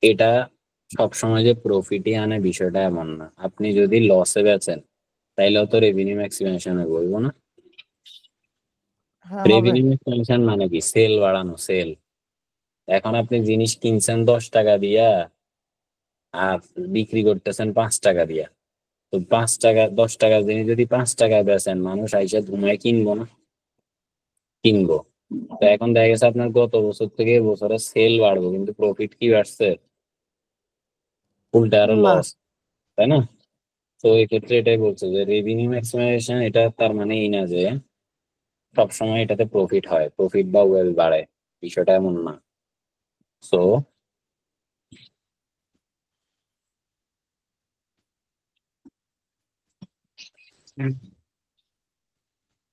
এটা সবসময় যে প্রফিটই আনে বিষয়টা এমন না। আপনি যদি লসে বেচেন তাইলেও তো রেভিনিউ ম্যাক্সিমাইজেশন বলবো না। হ্যাঁ হবে। রেভিনিউ ম্যাক্সিমাইজেশন মানে কি? সেল বাড়ানো, সেল। এখন আপনি জিনিস কিনছেন 10 টাকা দিয়া আর বিক্রি করতেছেন 5 টাকা দিয়া, তো 5 টাকা 10 টাকার জিনিস যদি 5 টাকায় বেচেন মানুষ আইসা ধুমায় কিনবো না? কিনবো। তো এখন দেখা গেছে আপনার গত বছর থেকে এবছরে সেল বাড়বো কিন্তু প্রফিট কি বাড়ছে? উল্টা আরো না। লস, তাই না? তো এই ক্ষেত্রে এটাই বলছে যে রেভিনিউ ম্যাক্সিমাইজেশন, এটা তার মানে এই না যে সবসময় এটাতে প্রফিট হয়, প্রফিট বা ওয়েল বাড়ে, বিষয়টা এমন না। So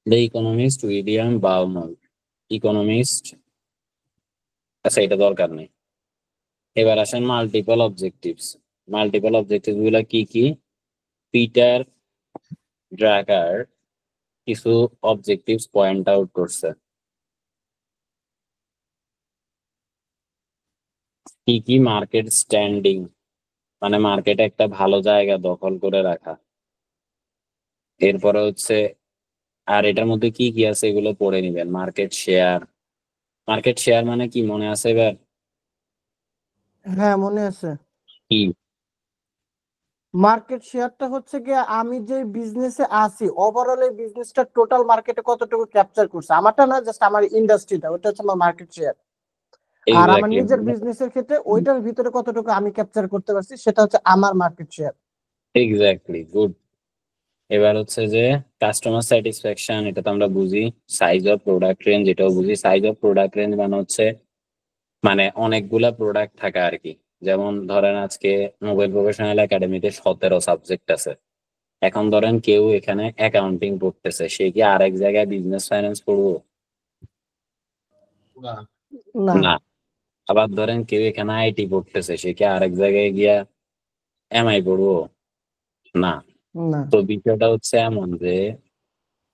the economist William Baumol, economist, আচ্ছা এটা দরকার নেই। এবার আসেন মাল্টিপল অবজেক্টিভস। মাল্টিপল অবজেক্টিভ গুলা কি কি? পিটার ড্রাকার কিছু অবজেক্টিভস পয়েন্ট আউট করছে। কি কি? মার্কেট স্ট্যান্ডিং, মানে মার্কেটে একটা ভালো জায়গা দখল করে রাখা। এরপরে হচ্ছে, আর এটার মধ্যে কি কি আছে এগুলো পড়ে নিবেন। মার্কেট শেয়ার, মার্কেট শেয়ার মানে কি মনে আছে এবার? হ্যাঁ, মনে আছে। কি? মার্কেট শেয়ারটা হচ্ছে কি, আমি যে বিজনেসে আছি ওভারঅল এই বিজনেসটা টোটাল মার্কেটে কতটুকু ক্যাপচার করছে, আমারটা না, জাস্ট আমার ইন্ডাস্ট্রিটা, ওটা হচ্ছে আমার মার্কেট শেয়ার। আর আমার এক্স্যাক্টলি, নিজের বিজনেসের ক্ষেত্রে ওইটার ভিতরে কতটুকু আমি ক্যাপচার করতে পারছি সেটা হচ্ছে আমার মার্কেট শেয়ার। Exactly, good. এবার হচ্ছে যে কাস্টমার স্যাটিসফ্যাকশন, এটা তো আমরা বুঝি। সাইজ অফ প্রোডাক্ট রেঞ্জ, এটাও বুঝি। সাইজ অফ প্রোডাক্ট রেঞ্জ মানে হচ্ছে মানে অনেকগুলা প্রোডাক্ট থাকা আর কি। যেমন ধরেন আজকে মোবাইল প্রফেশনাল একাডেমিতে 17 সাবজেক্ট আছে। এখন ধরেন কেউ এখানে অ্যাকাউন্টিং পড়তেছে, সে কি আরেক জায়গায় বিজনেস ফাইন্যান্স পড়বো? না, না। না। আবার ধরেন কেউ এখানে আইটি পড়তেছে, সে কি আরেক জায়গায় গিয়া এমআই পড়বো? না। না। তো বিষয়টা হচ্ছে এমন যে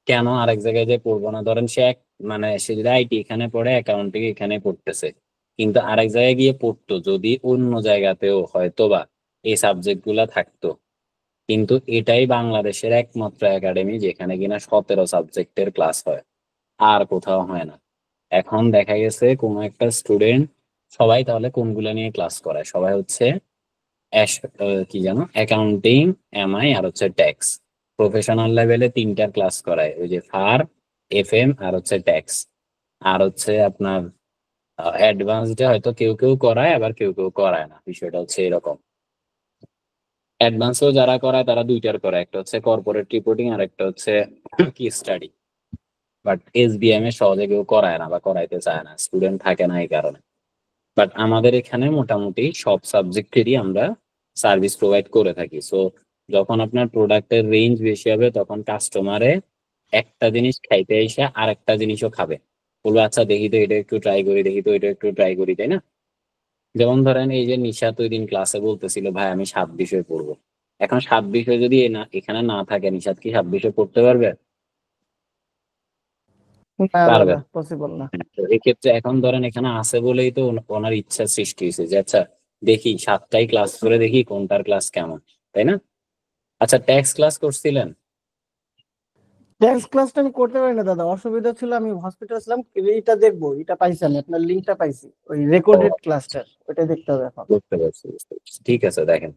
কেন আরেক জায়গায় যে পড়বো না? ধরেন সে মানে সে যদি আইটি এখানে পড়ে, অ্যাকাউন্টিং এখানে পড়তেছে, কিন্তু আরেক জায়গায় গিয়ে পড়তো যদি অন্য জায়গাতেও হয়তো বা এই সাবজেক্ট গুলা থাকতো। কিন্তু এটাই বাংলাদেশের একমাত্র একাডেমি যেখানে কিনা 17 সাবজেক্টের ক্লাস হয়, আর কোথাও হয় না। এখন দেখা গেছে কোনো একটা স্টুডেন্ট, সবাই তাহলে কোনগুলা নিয়ে ক্লাস করায়? সবাই হচ্ছে কি জানো, অ্যাকাউন্টিং, এমআই আর হচ্ছে ট্যাক্স। প্রফেশনাল লেভেলে 3টার ক্লাস করায়, ওই যে ফার, এফএম আর হচ্ছে ট্যাক্স। আর হচ্ছে আপনার অ্যাডভান্সডে হয়তো কেউ কেউ করায়, আবার কেউ কেউ করায় না, বিষয়টা হচ্ছে এরকম। অ্যাডভান্সও যারা করায় তারা 2টার করে, একটা হচ্ছে কর্পোরেট রিপোর্টিং আর একটা হচ্ছে কি স্টাডি। বাট এসবিএম এ সহজে কেউ করায় না বা করাইতে চায় না, স্টুডেন্ট থাকে না এই কারণে। বাট আমাদের এখানে মোটামুটি সব সাবজেক্টেরই আমরা সার্ভিস প্রোভাইড করে থাকি। সো যখন আপনার প্রোডাক্টের রেঞ্জ বেশি হবে তখন কাস্টমারে একটা জিনিস খাইতে এসে আর একটা জিনিসও খাবে, বলবো আচ্ছা দেখি তো এটা একটু ট্রাই করি, দেখি তো এটা একটু ট্রাই করি, তাই না? যেমন ধরেন এই যে নিশা তো ওই দিন ক্লাসে বলতেছিল ভাই আমি 7 বিষয় পড়বো। এখন 7 বিষয় যদি এখানে না থাকে, নিশাদ কি 7 বিষয় পড়তে পারবে? না পারবে দাদা, না। পসিবল না। তো এক্ষেত্রে এখন ধরেন এখানে আছে বলেই তো ওনার ইচ্ছা সৃষ্টি হয়েছে যে আচ্ছা দেখি 7টাই ক্লাস করে দেখি কোনটার ক্লাস কেমন, তাই না? আচ্ছা ট্যাক্স ক্লাস করছিলেন? ট্যাক্স ক্লাসটা আমি করতে পারি না দাদা, অসুবিধা ছিল, আমি হসপিটাল ছিলাম। এটা দেখবো, এটা পাইছি, আমি আপনার লিঙ্কটা পাইছি, ওই ও, রেকর্ডেড ক্লাসটা, ওটা দেখতে হবে এখন। বুঝতে পারছি, বুঝতে পারছি। ঠিক আছে, দেখেন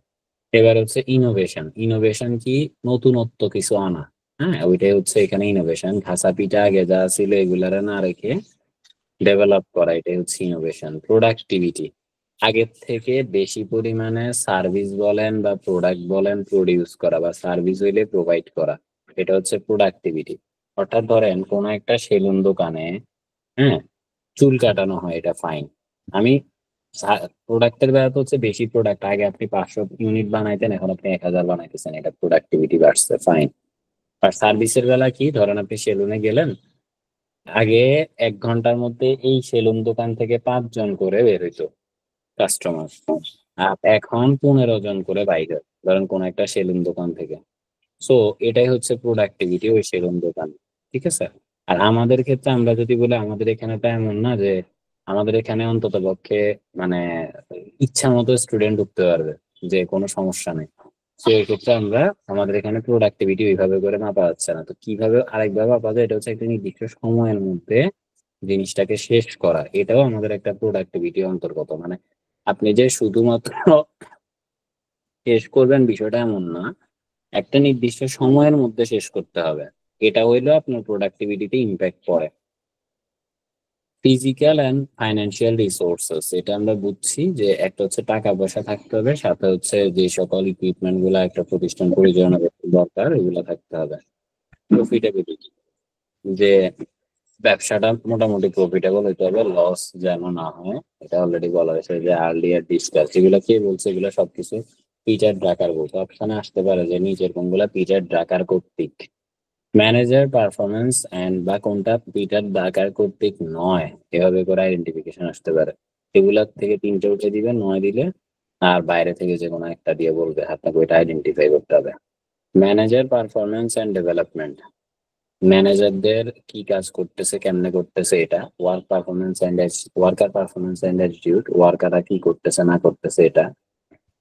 এবার হচ্ছে ইনোভেশন। ইনোভেশন কি? নতুনত্ব কিছু আনা। হ্যাঁ, ওইটাই হচ্ছে এখানে ইনোভেশন। ঘাসা পিঠা আগে যা ছিল এগুলারে না রেখে ডেভেলপ করা, এটাই হচ্ছে ইনোভেশন। প্রোডাক্টিভিটি, আগের থেকে বেশি পরিমাণে সার্ভিস বলেন বা প্রোডাক্ট বলেন প্রডিউস করা বা সার্ভিস হইলে প্রোভাইড করা, এটা হচ্ছে প্রোডাক্টিভিটি। অর্থাৎ ধরেন কোন একটা সেলুন দোকানে, হ্যাঁ, চুল কাটানো হয়, এটা ফাইন। আমি প্রোডাক্টের বেলা তো হচ্ছে বেশি প্রোডাক্ট, আগে আপনি 500 ইউনিট বানাইতেন, এখন আপনি 1000 বানাইতেছেন, এটা প্রোডাক্টিভিটি বাড়ছে, ফাইন। আর সার্ভিসের বেলা কি, ধরেন আপনি সেলুনে গেলেন, আগে 1 ঘন্টার মধ্যে এই সেলুন দোকান থেকে 5 জন করে বের হইতো কাস্টমার, আর এখন 15 জন করে বাইরে, ধরেন কোন একটা সেলুন দোকান থেকে। সো এটাই হচ্ছে প্রোডাক্টিভিটি ওই সেলুন দোকান, ঠিক আছে? আর আমাদের ক্ষেত্রে আমরা যদি বলি, আমাদের এখানে তো এমন না যে আমাদের এখানে অন্তত পক্ষে মানে ইচ্ছা মতো স্টুডেন্ট ঢুকতে পারবে, যে কোনো সমস্যা নেই। তো এই ক্ষেত্রে আমরা, আমাদের এখানে প্রোডাক্টিভিটি ওইভাবে করে মাপা যাচ্ছে না। তো কিভাবে আরেকভাবে মাপা যায়, এটা হচ্ছে একটা নির্দিষ্ট সময়ের মধ্যে জিনিসটাকে শেষ করা, এটাও আমাদের একটা প্রোডাক্টিভিটি অন্তর্গত। মানে আপনি যে শুধুমাত্র শেষ করবেন বিষয়টা এমন না, একটা নির্দিষ্ট সময়ের মধ্যে শেষ করতে হবে, এটা হইলেও আপনার প্রোডাক্টিভিটিতে ইম্প্যাক্ট পড়ে। ফিজিক্যাল অ্যান্ড ফাইন্যান্সিয়াল রিসোর্সেস, এটা আমরা বুঝছি যে একটা হচ্ছে টাকা পয়সা থাকতে হবে, সাথে হচ্ছে যে সকল ইকুইপমেন্ট গুলা একটা প্রতিষ্ঠান পরিচালনা করতে দরকার এগুলা থাকতে হবে। প্রফিটেবিলিটি, যে ব্যবসাটা মোটামুটি প্রফিটেবল হতে হবে, লস যেন না হয়, এটা অলরেডি বলা হয়েছে যে আর্লিয়ার ডিসকাস। এগুলো কে বলছে? এগুলো সবকিছু পিটার ড্রাকার বলছে। অপশনে আসতে পারে যে নিচের কোনগুলা পিটার ড্রাকার কর্তৃক। ম্যানেজার পারফরমেন্স এন্ড বা কোনটা পিটার ড্রাকার কর্তৃক নয়, এভাবে করে আইডেন্টিফিকেশন আসতে পারে। এগুলা থেকে তিনটে উঠে দিবে, 9 দিলে, আর বাইরে থেকে যে কোনো একটা দিয়ে বলবে আপনাকে ওইটা আইডেন্টিফাই করতে হবে। ম্যানেজার পারফরমেন্স এন্ড ডেভেলপমেন্ট, ম্যানেজারদের কি কাজ করতেছে, কেমনে করতেছে, এটা ওয়ার্কার পারফরমেন্স এন্ড অ্যাটিটিউড, ওয়ার্কাররা কি করতেছে না করতেছে এটা।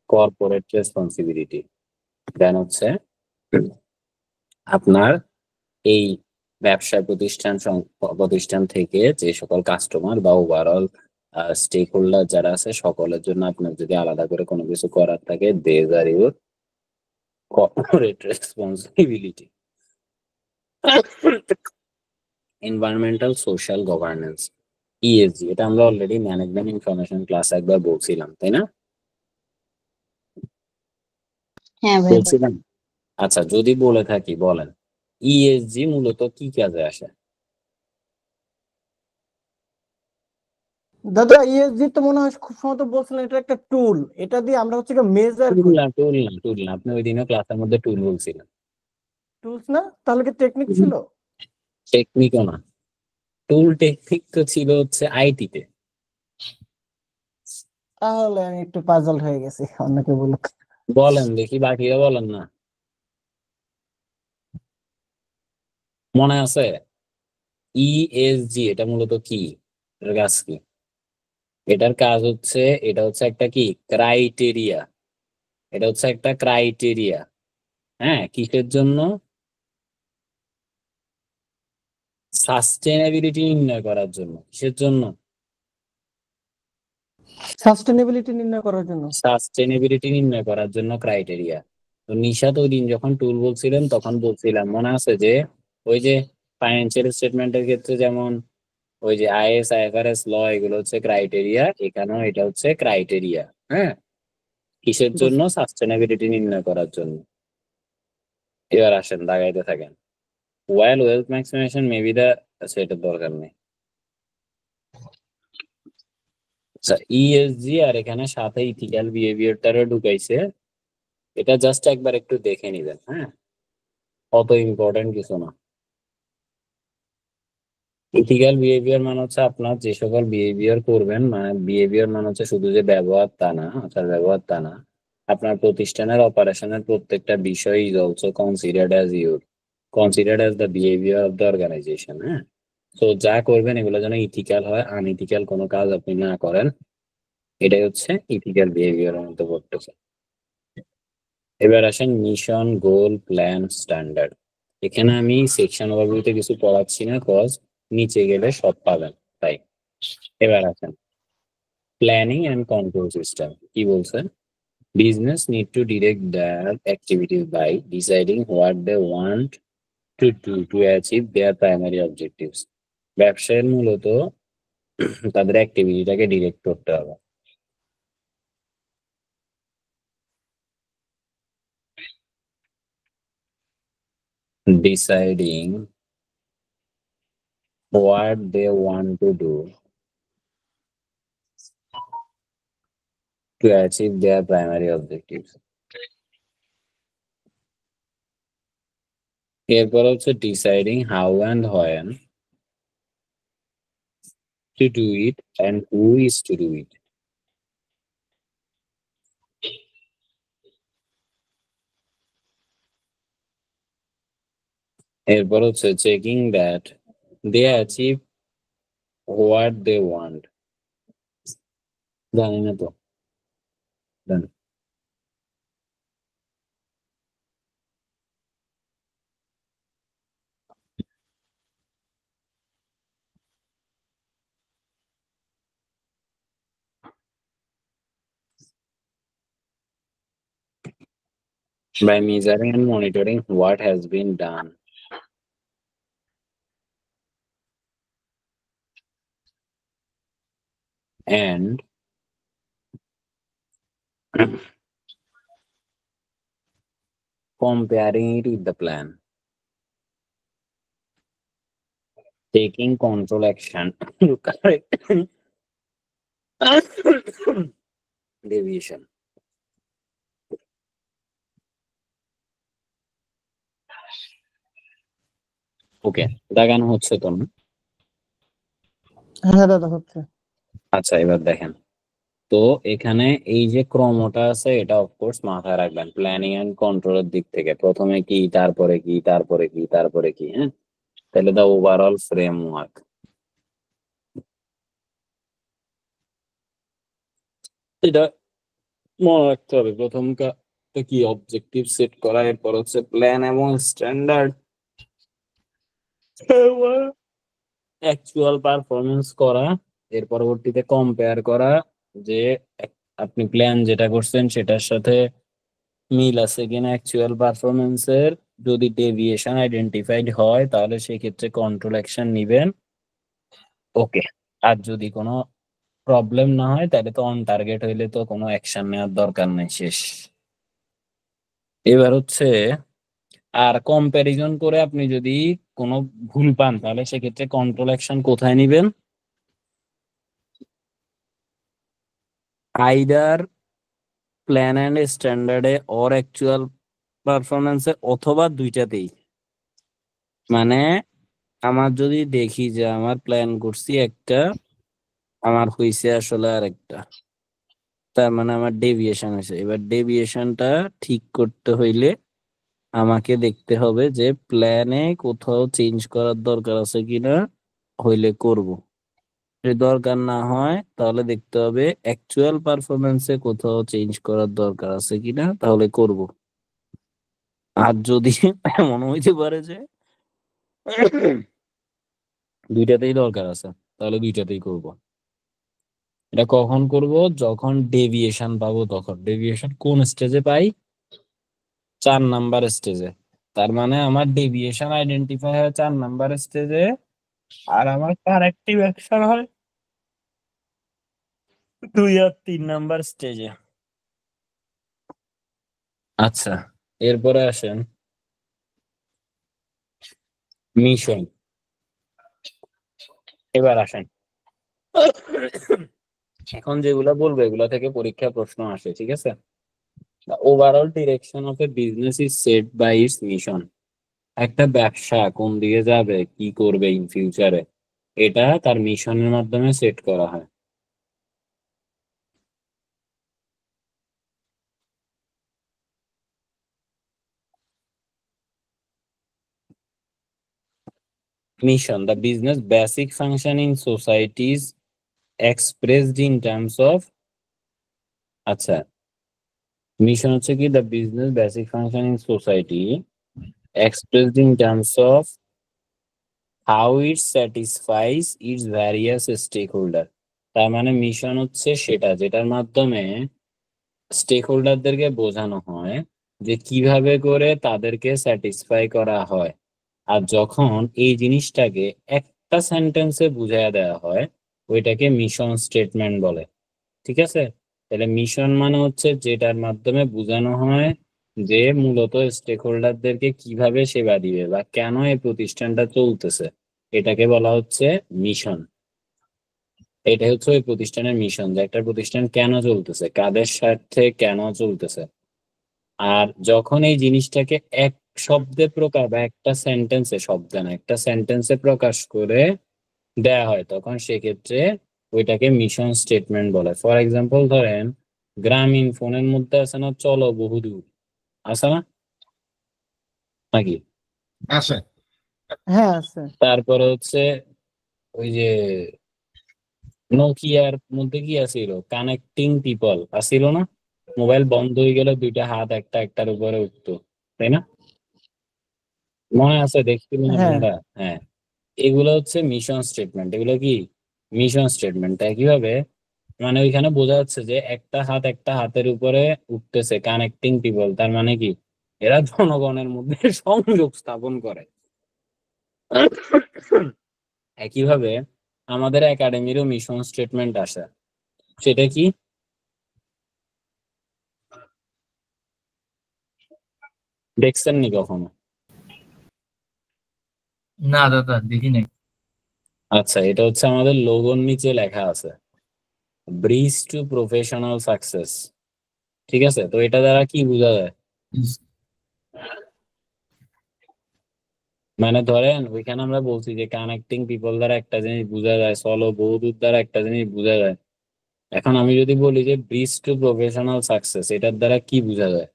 কর্পোরেট রেসপন্সিবিলিটি, দেন হচ্ছে আপনার এই ব্যবসা প্রতিষ্ঠান থেকে যে সকল কাস্টমার বা ওভারঅল স্টেক হোল্ডার যারা আছে সকলের জন্য আপনার যদি আলাদা করে কোনো কিছু করার থাকে, these are your corporate responsibility. Environmental social governance, ESG, এটা আমরা অলরেডি ম্যানেজমেন্ট ইনফরমেশন ক্লাস একবার বলছিলাম, তাই না? হ্যাঁ ভাই, বলছিলাম। আচ্ছা, যদি বলে থাকি বলেন ইএসজি মূলত কি কাজে আসে? দাদা ইএসজি তো মনে হয় খুব সম্ভবত বলছিলেন এটা একটা টুল, এটা দিয়ে আমরা হচ্ছে মেজার টুল করি। না, আপনি ওই দিনও ক্লাসের মধ্যে টুল বলছিলেন। টুলস না, তাহলে কি টেকনিক ছিল? টেকনিকও না, টুল টেকনিক তো ছিল হচ্ছে আইটিতে। তাহলে আমি একটু পাজল হয়ে গেছি, অন্যকে বলুক। বলেন দেখি, বাকিরা বলেন না, মনে আছে? ইএসজি এটা মূলত কি, এটার কাজ কি? এটার কাজ হচ্ছে, এটা হচ্ছে একটা কি ক্রাইটেরিয়া, এটা হচ্ছে একটা ক্রাইটেরিয়া। হ্যাঁ, কিসের জন্য? সাস্টেনেবিলিটি নির্ণয় করার জন্য। কিসের জন্য? সাস্টেনেবিলিটি নির্ণয় করার জন্য। সাস্টেনেবিলিটি নির্ণয় করার জন্য ক্রাইটেরিয়া। তো নিশাত ওই দিন যখন টুল বলছিলেন তখন বলছিলাম, মনে আছে যে ওই যে ফাইন্যান্সিয়াল স্টেটমেন্টের ক্ষেত্রে যেমন ওই যে আইএস আইএফআরএস ল, এগুলো হচ্ছে ক্রাইটেরিয়া, এখানেও এটা হচ্ছে ক্রাইটেরিয়া। হ্যাঁ, কিসের জন্য? সাস্টেনেবিলিটি নির্ণয় করার জন্য। এবার আসেন দাগাইতে থাকেন। ওয়াইল ওয়েলথ ম্যাক্সিমাইজেশন মেবি দা, আচ্ছা এটার দরকার নেই। আচ্ছা, ইএসজি আর এখানে সাথে ইথিক্যাল বিহেভিয়ারটারও ঢুকাইছে, এটা জাস্ট একবার একটু দেখে নিবেন। হ্যাঁ, অত ইম্পর্টেন্ট কিছু না। ইথিক্যাল বিহেভিয়ার মানে হচ্ছে আপনার যে সকল বিহেভিয়ার করবেন, মানে বিহেভিয়ার মানে হচ্ছে শুধু যে ব্যবহার তা না, আচার ব্যবহার তা না, আপনার প্রতিষ্ঠানের অপারেশনের প্রত্যেকটা বিষয় is also considered as the behaviour of the organisation. হ্যাঁ, তো যা করবেন এগুলো যেন ইথিক্যাল হয়, আনইথিক্যাল কোনো কাজ আপনি না করেন, এটাই হচ্ছে ইথিক্যাল বিহেভিয়ারের মধ্যে পড়তেছে। এবার আসেন মিশন, গোল, প্ল্যান, স্ট্যান্ডার্ড। এখানে আমি সেকশন ওভারভিউতে কিছু পড়াচ্ছি না, কজ নিচে গেলে সব পাবেন, তাই। এবার আসেন প্ল্যানিং এন্ড কন্ট্রোল সিস্টেম কি বলছে? Business need to direct their activities by deciding what they want to do to achieve their primary objectives. ব্যবসায়ের মূলত তাদের অ্যাক্টিভিটিটাকে ডিরেক্ট করতে হবে। Deciding what they want to do to achieve their primary objectives. এরপর হচ্ছে deciding how and when to do it and who is to do it. এরপর হচ্ছে checking that they achieve what they want. জানি না তো, জানি। By measuring and monitoring what has been done. and comparing it with the plan, taking control action to correct deviation. ওকে, দেখানো হচ্ছে তো না? হ্যাঁ দাদা হচ্ছে। আচ্ছা, এবার দেখেন তো এখানে এই যে ক্রমটা আছে এটা অফকোর্স মাথায় রাখবেন প্ল্যানিং এন্ড কন্ট্রোলের দিক থেকে, প্রথমে কি তারপরে কি তারপরে কি তারপরে কি। হ্যাঁ, তাহলে দা ওভারঅল ফ্রেমওয়ার্ক। এটা মনে রাখতে হবে প্রথম কাজটা কি, অবজেক্টিভ সেট করা, এরপর হচ্ছে প্ল্যান এবং স্ট্যান্ডার্ড, অ্যাকচুয়াল পারফরমেন্স করা, এর পরবর্তীতে কম্পেয়ার করা যে আপনি প্ল্যান যেটা করছেন সেটার সাথে মিল আছে কিনা অ্যাকচুয়াল পারফরমেন্সের। যদি ডেভিয়েশন আইডেন্টিফাইড হয় তাহলে সেক্ষেত্রে কন্ট্রোল অ্যাকশন নিবেন। ওকে, আর যদি কোনো প্রবলেম না হয় তাহলে তো অন টার্গেট হইলে তো কোনো অ্যাকশন নেওয়ার দরকার নেই, শেষ। এবার হচ্ছে আর কম্প্যারিজন করে আপনি যদি কোনো ভুল পান তাহলে সেক্ষেত্রে কন্ট্রোল অ্যাকশন কোথায় নিবেন? আইদার প্ল্যান অ্যান্ড স্ট্যান্ডার্ডে অর অ্যাকচুয়াল পারফরমেন্সে, অথবা দুইটাতেই। মানে আমার যদি দেখি যে আমার প্ল্যান করছি একটা, আমার হইছে আসলে আরেকটা, তার মানে আমার ডেভিয়েশন আছে। এবার ডেভিয়েশনটা ঠিক করতে হইলে আমাকে দেখতে হবে যে প্ল্যানে কোথাও চেঞ্জ করার দরকার আছে কিনা, হইলে করব। যদি দরকার না হয় তাহলে দেখতে হবে অ্যাকচুয়াল পারফরমেন্সে কোথাও চেঞ্জ করার দরকার আছে কিনা, তাহলে করব। আর যদি এমন হইতে পারে যে দুইটাতেই দরকার আছে তাহলে দুইটাতেই করব। এটা কখন করব? যখন ডেভিয়েশন পাবো তখন। ডেভিয়েশন কোন স্টেজে পাই? 4 নাম্বার স্টেজে। তার মানে আমার ডেভিয়েশন আইডেন্টিফাই হয় 4 নাম্বার স্টেজে, আর আমার কারেক্টিভ অ্যাকশন হয় 2 আর 3 নাম্বার স্টেজে। আচ্ছা, এরপরে আসেন মিশন। এবার আসেন এখন যেগুলা বলবো এগুলা থেকে পরীক্ষা প্রশ্ন আসে, ঠিক আছে? Overall direction of a business is set by its mission. একটা ব্যবসা কোন দিকে যাবে, কি করবে ইন ফিউচারে, এটা তার মিশনের মাধ্যমে সেট করা হয়। Mission: the business basic function in societies expressed in terms of, আচ্ছা, মিশন হচ্ছে কি the business basic function in society expressed in terms of how it satisfies its various stakeholder। তার মানে মিশন হচ্ছে সেটা যেটার মাধ্যমে স্টেক হোল্ডারদেরকে বোঝানো হয় যে কিভাবে করে তাদেরকে স্যাটিসফাই করা হয়। আর যখন এই জিনিসটাকে একটা সেন্টেন্সে বুঝাইয়া দেওয়া হয় ওইটাকে মিশন স্টেটমেন্ট বলে, ঠিক আছে? তাহলে মিশন মানে হচ্ছে যেটার মাধ্যমে বোঝানো হয় যে মূলত স্টেক হোল্ডারদেরকে কিভাবে সেবা দিবে বা কেন এই প্রতিষ্ঠানটা চলতেছে, এটাকে বলা হচ্ছে মিশন। এটা হচ্ছে ওই প্রতিষ্ঠানের মিশন, যে একটা প্রতিষ্ঠান কেন চলতেছে, কাদের স্বার্থে কেন চলতেছে। আর যখন এই জিনিসটাকে এক শব্দে প্রকাশ বা একটা সেন্টেন্সে, শব্দ না একটা সেন্টেন্সে প্রকাশ করে দেয়া হয় তখন সেক্ষেত্রে ওইটাকে মিশন স্টেটমেন্ট বলে। ফর এক্সাম্পল ধরেন গ্রামীণ ফোনের মধ্যে আছে না চলো বহুদূর, আছে না নাকি? আছে। হ্যাঁ আছে। তারপরে হচ্ছে ওই যে নোকিয়ার মধ্যে কি আছিল, কানেক্টিং পিপল আছিল না? মোবাইল বন্ধ হয়ে গেলে দুইটা হাত একটা একটার উপরে উঠতো, তাই না? মনে আছে, দেখছিলেন হ্যাঁ আপনারা? হ্যাঁ, এগুলো হচ্ছে মিশন স্টেটমেন্ট। এগুলো কি মিশন স্টেটমেন্ট। কিভাবে মানে ওইখানে বোঝা যাচ্ছে যে একটা হাত একটা হাতের উপরে উঠতেছে, কানেক্টিং পিপল, তার মানে কি এরা জনগণের মধ্যে সংযোগ স্থাপন করে। একইভাবে আমাদের একাডেমিরও মিশন স্টেটমেন্ট আসে। সেটা কি? দেখছেন নি কখনো? না দাদা দেখি নাই। আচ্ছা, এটা হচ্ছে আমাদের লোগোর নিচে লেখা আছে, ব্রিজ টু প্রফেশনাল সাকসেস। ঠিক আছে, তো এটা দ্বারা কি বোঝা যায়? মানে ধরেন ওইখানে আমরা বলছি যে কানেক্টিং পিপল দ্বারা একটা জিনিস বোঝা যায়, সলো বহুদূর দ্বারা একটা জিনিস বোঝা যায়। এখন আমি যদি বলি যে ব্রিজ টু প্রফেশনাল সাকসেস, এটার দ্বারা কি বোঝা যায়?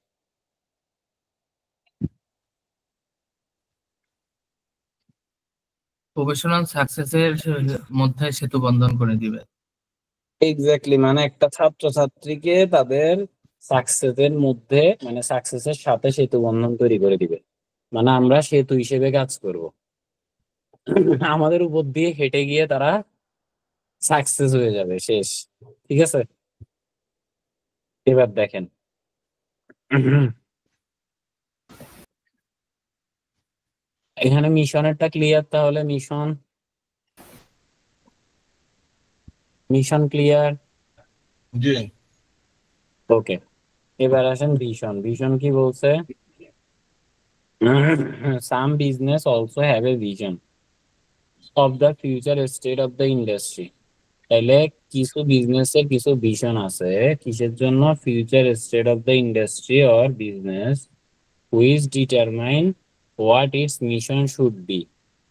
প্রফেশনাল সাকসেসের মধ্যে সেতু বন্ধন করে দিবে। এক্স্যাক্টলি, মানে একটা ছাত্রছাত্রীকে তাদের সাকসেসের মধ্যে, মানে সাকসেসের সাথে সেতু বন্ধন তৈরি করে দিবে। মানে আমরা সেতু হিসেবে কাজ করব, আমাদের উপর দিয়ে হেঁটে গিয়ে তারা সাকসেস হয়ে যাবে, শেষ। ঠিক আছে, এবার দেখেন, এখানে মিশনেরটা ক্লিয়ার? তাহলে মিশন মিশন ক্লিয়ার? জি। ওকে, এবার আসেন ভিশন। ভিশন কি বলছে? Some business also have a vision of the future state of the industry. তাহলে কিছু বিজনেসের কিছু ভিশন আছে, কিসের জন্য? Future state of the industry or business which determine what its mission should be.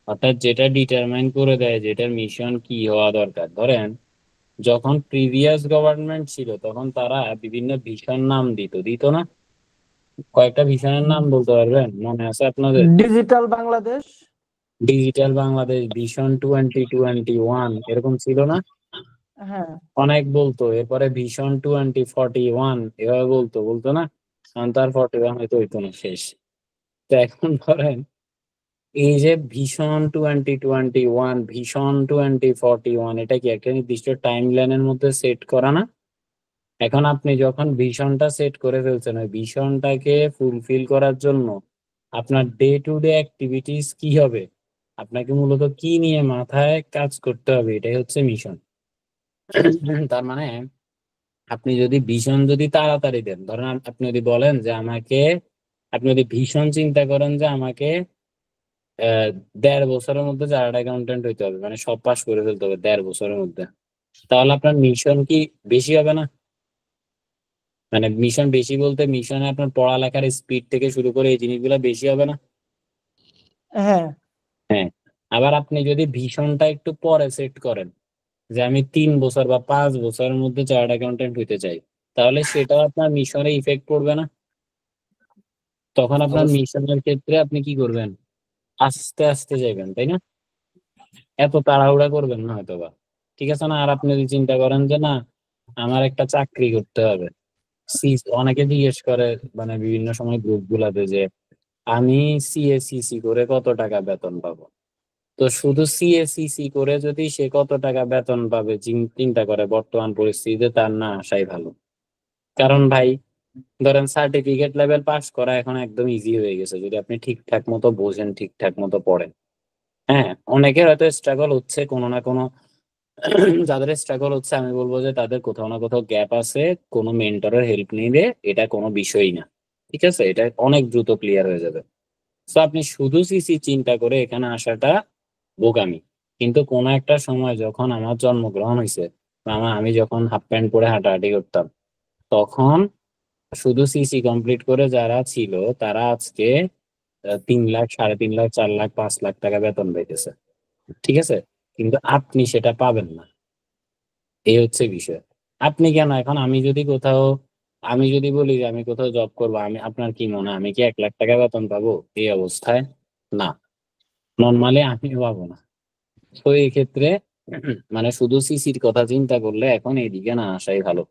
অর্থাৎ যেটা ডিটারমাইন করে দেয় যেটার মিশন কি হওয়া দরকার। ধরেন যখন প্রিভিয়াস গভর্নমেন্ট ছিল তখন তারা বিভিন্ন ভিশন নাম দিত না? কয়েকটা ভিশনের নাম বলতে পারবেন, মনে আছে আপনাদের? Digital Bangladesh. Digital Bangladesh, vision 2021, এরকম ছিল না? হ্যাঁ, অনেক বলতো, এরপরে ভিশন 2041 এভাবে বলতো বলতো না? এখন তার 41 হয়তো হইতো না, শেষ। তো এখন ধরেন এই যে ভিশন 2021, ভিশন 2041, এটা কি একটা নির্দিষ্ট টাইম লাইনের মধ্যে সেট করা না? এখন আপনি যখন ভিশনটা সেট করে ফেলছেন, ওই ভিশনটাকে ফুলফিল করার জন্য আপনার ডে টু ডে অ্যাক্টিভিটিস কি হবে, আপনাকে মূলত কি নিয়ে মাথায় কাজ করতে হবে, এটাই হচ্ছে মিশন। তার মানে আপনি যদি ভিশন যদি তাড়াতাড়ি দেন, ধরেন আপনি যদি বলেন যে আমাকে, আপনি যদি ভীষণ চিন্তা করেন যে আমাকে 1.5 বছরের মধ্যে চার্টার্ড অ্যাকাউন্টেন্ট হইতে হবে, মানে সব পাস করে ফেলতে হবে 1.5 বছরের মধ্যে, তাহলে আপনার মিশন কি বেশি হবে না? মানে মিশন বেশি বলতে মিশনে আপনার পড়ালেখার স্পিড থেকে শুরু করে এই জিনিসগুলো বেশি হবে না? হ্যাঁ, হ্যাঁ। আবার আপনি যদি ভিশনটা একটু পরে সেট করেন যে আমি 3 বছর বা 5 বছরের মধ্যে চার্টার্ড অ্যাকাউন্টেন্ট হইতে চাই, তাহলে সেটাও আপনার মিশনে ইফেক্ট পড়বে না? তখন আপনার অবশ্যই। মিশনের ক্ষেত্রে আপনি কি করবেন? আস্তে আস্তে যাইবেন, তাই না? এত তাড়াহুড়া করবেন না হয়তোবা। ঠিক আছে না? আর আপনি যদি চিন্তা করেন যে না, আমার একটা চাকরি করতে হবে, অনেকে জিজ্ঞেস করে মানে বিভিন্ন সময় গ্রুপ গুলাতে যে আমি সিএসিসি করে কত টাকা বেতন পাবো। তো শুধু সিএসিসি করে যদি সে কত টাকা বেতন পাবে চিন্তা করে বর্তমান পরিস্থিতিতে, তার না আসাই ভালো। কারণ ভাই ধরেন সার্টিফিকেট লেভেল পাস করা এখন একদম ইজি হয়ে গেছে যদি আপনি ঠিকঠাক মতো বোঝেন, ঠিকঠাক মতো পড়েন। হ্যাঁ, অনেকের হয়তো স্ট্রাগল হচ্ছে কোনো না কোনো, যাদের স্ট্রাগল হচ্ছে আমি বলবো যে তাদের কোথাও না কোথাও গ্যাপ আছে, কোনো মেন্টরের হেল্প নিলে এটা কোনো বিষয়ই না। ঠিক আছে, এটা অনেক দ্রুত ক্লিয়ার হয়ে যাবে। তো আপনি শুধু সিসি চিন্তা করে এখানে আসাটা বোকামি। কিন্তু কোনো একটা সময় যখন আমার জন্মগ্রহণ হয়েছে, বা আমি যখন হাফ প্যান্ট পরে হাঁটাহাঁটি করতাম, তখন শুধু সিসি কমপ্লিট করে যারা ছিল তারা আজকে 3 লাখ, 3.5 লাখ, 4 লাখ, 5 লাখ টাকা বেতন পাইতেছে। ঠিক আছে, কিন্তু আপনি সেটা পাবেন না, এই হচ্ছে বিষয়। আপনি কেন এখন, আমি যদি বলি যে আমি কোথাও জব করবো, আমি, আপনার কি মনে হয় আমি কি 1 লাখ টাকা বেতন পাবো এই অবস্থায়? না, নর্মালি আমিও পাবো না। তো এই ক্ষেত্রে মানে শুধু সিসির কথা চিন্তা করলে এখন এইদিকে না আসাই ভালো।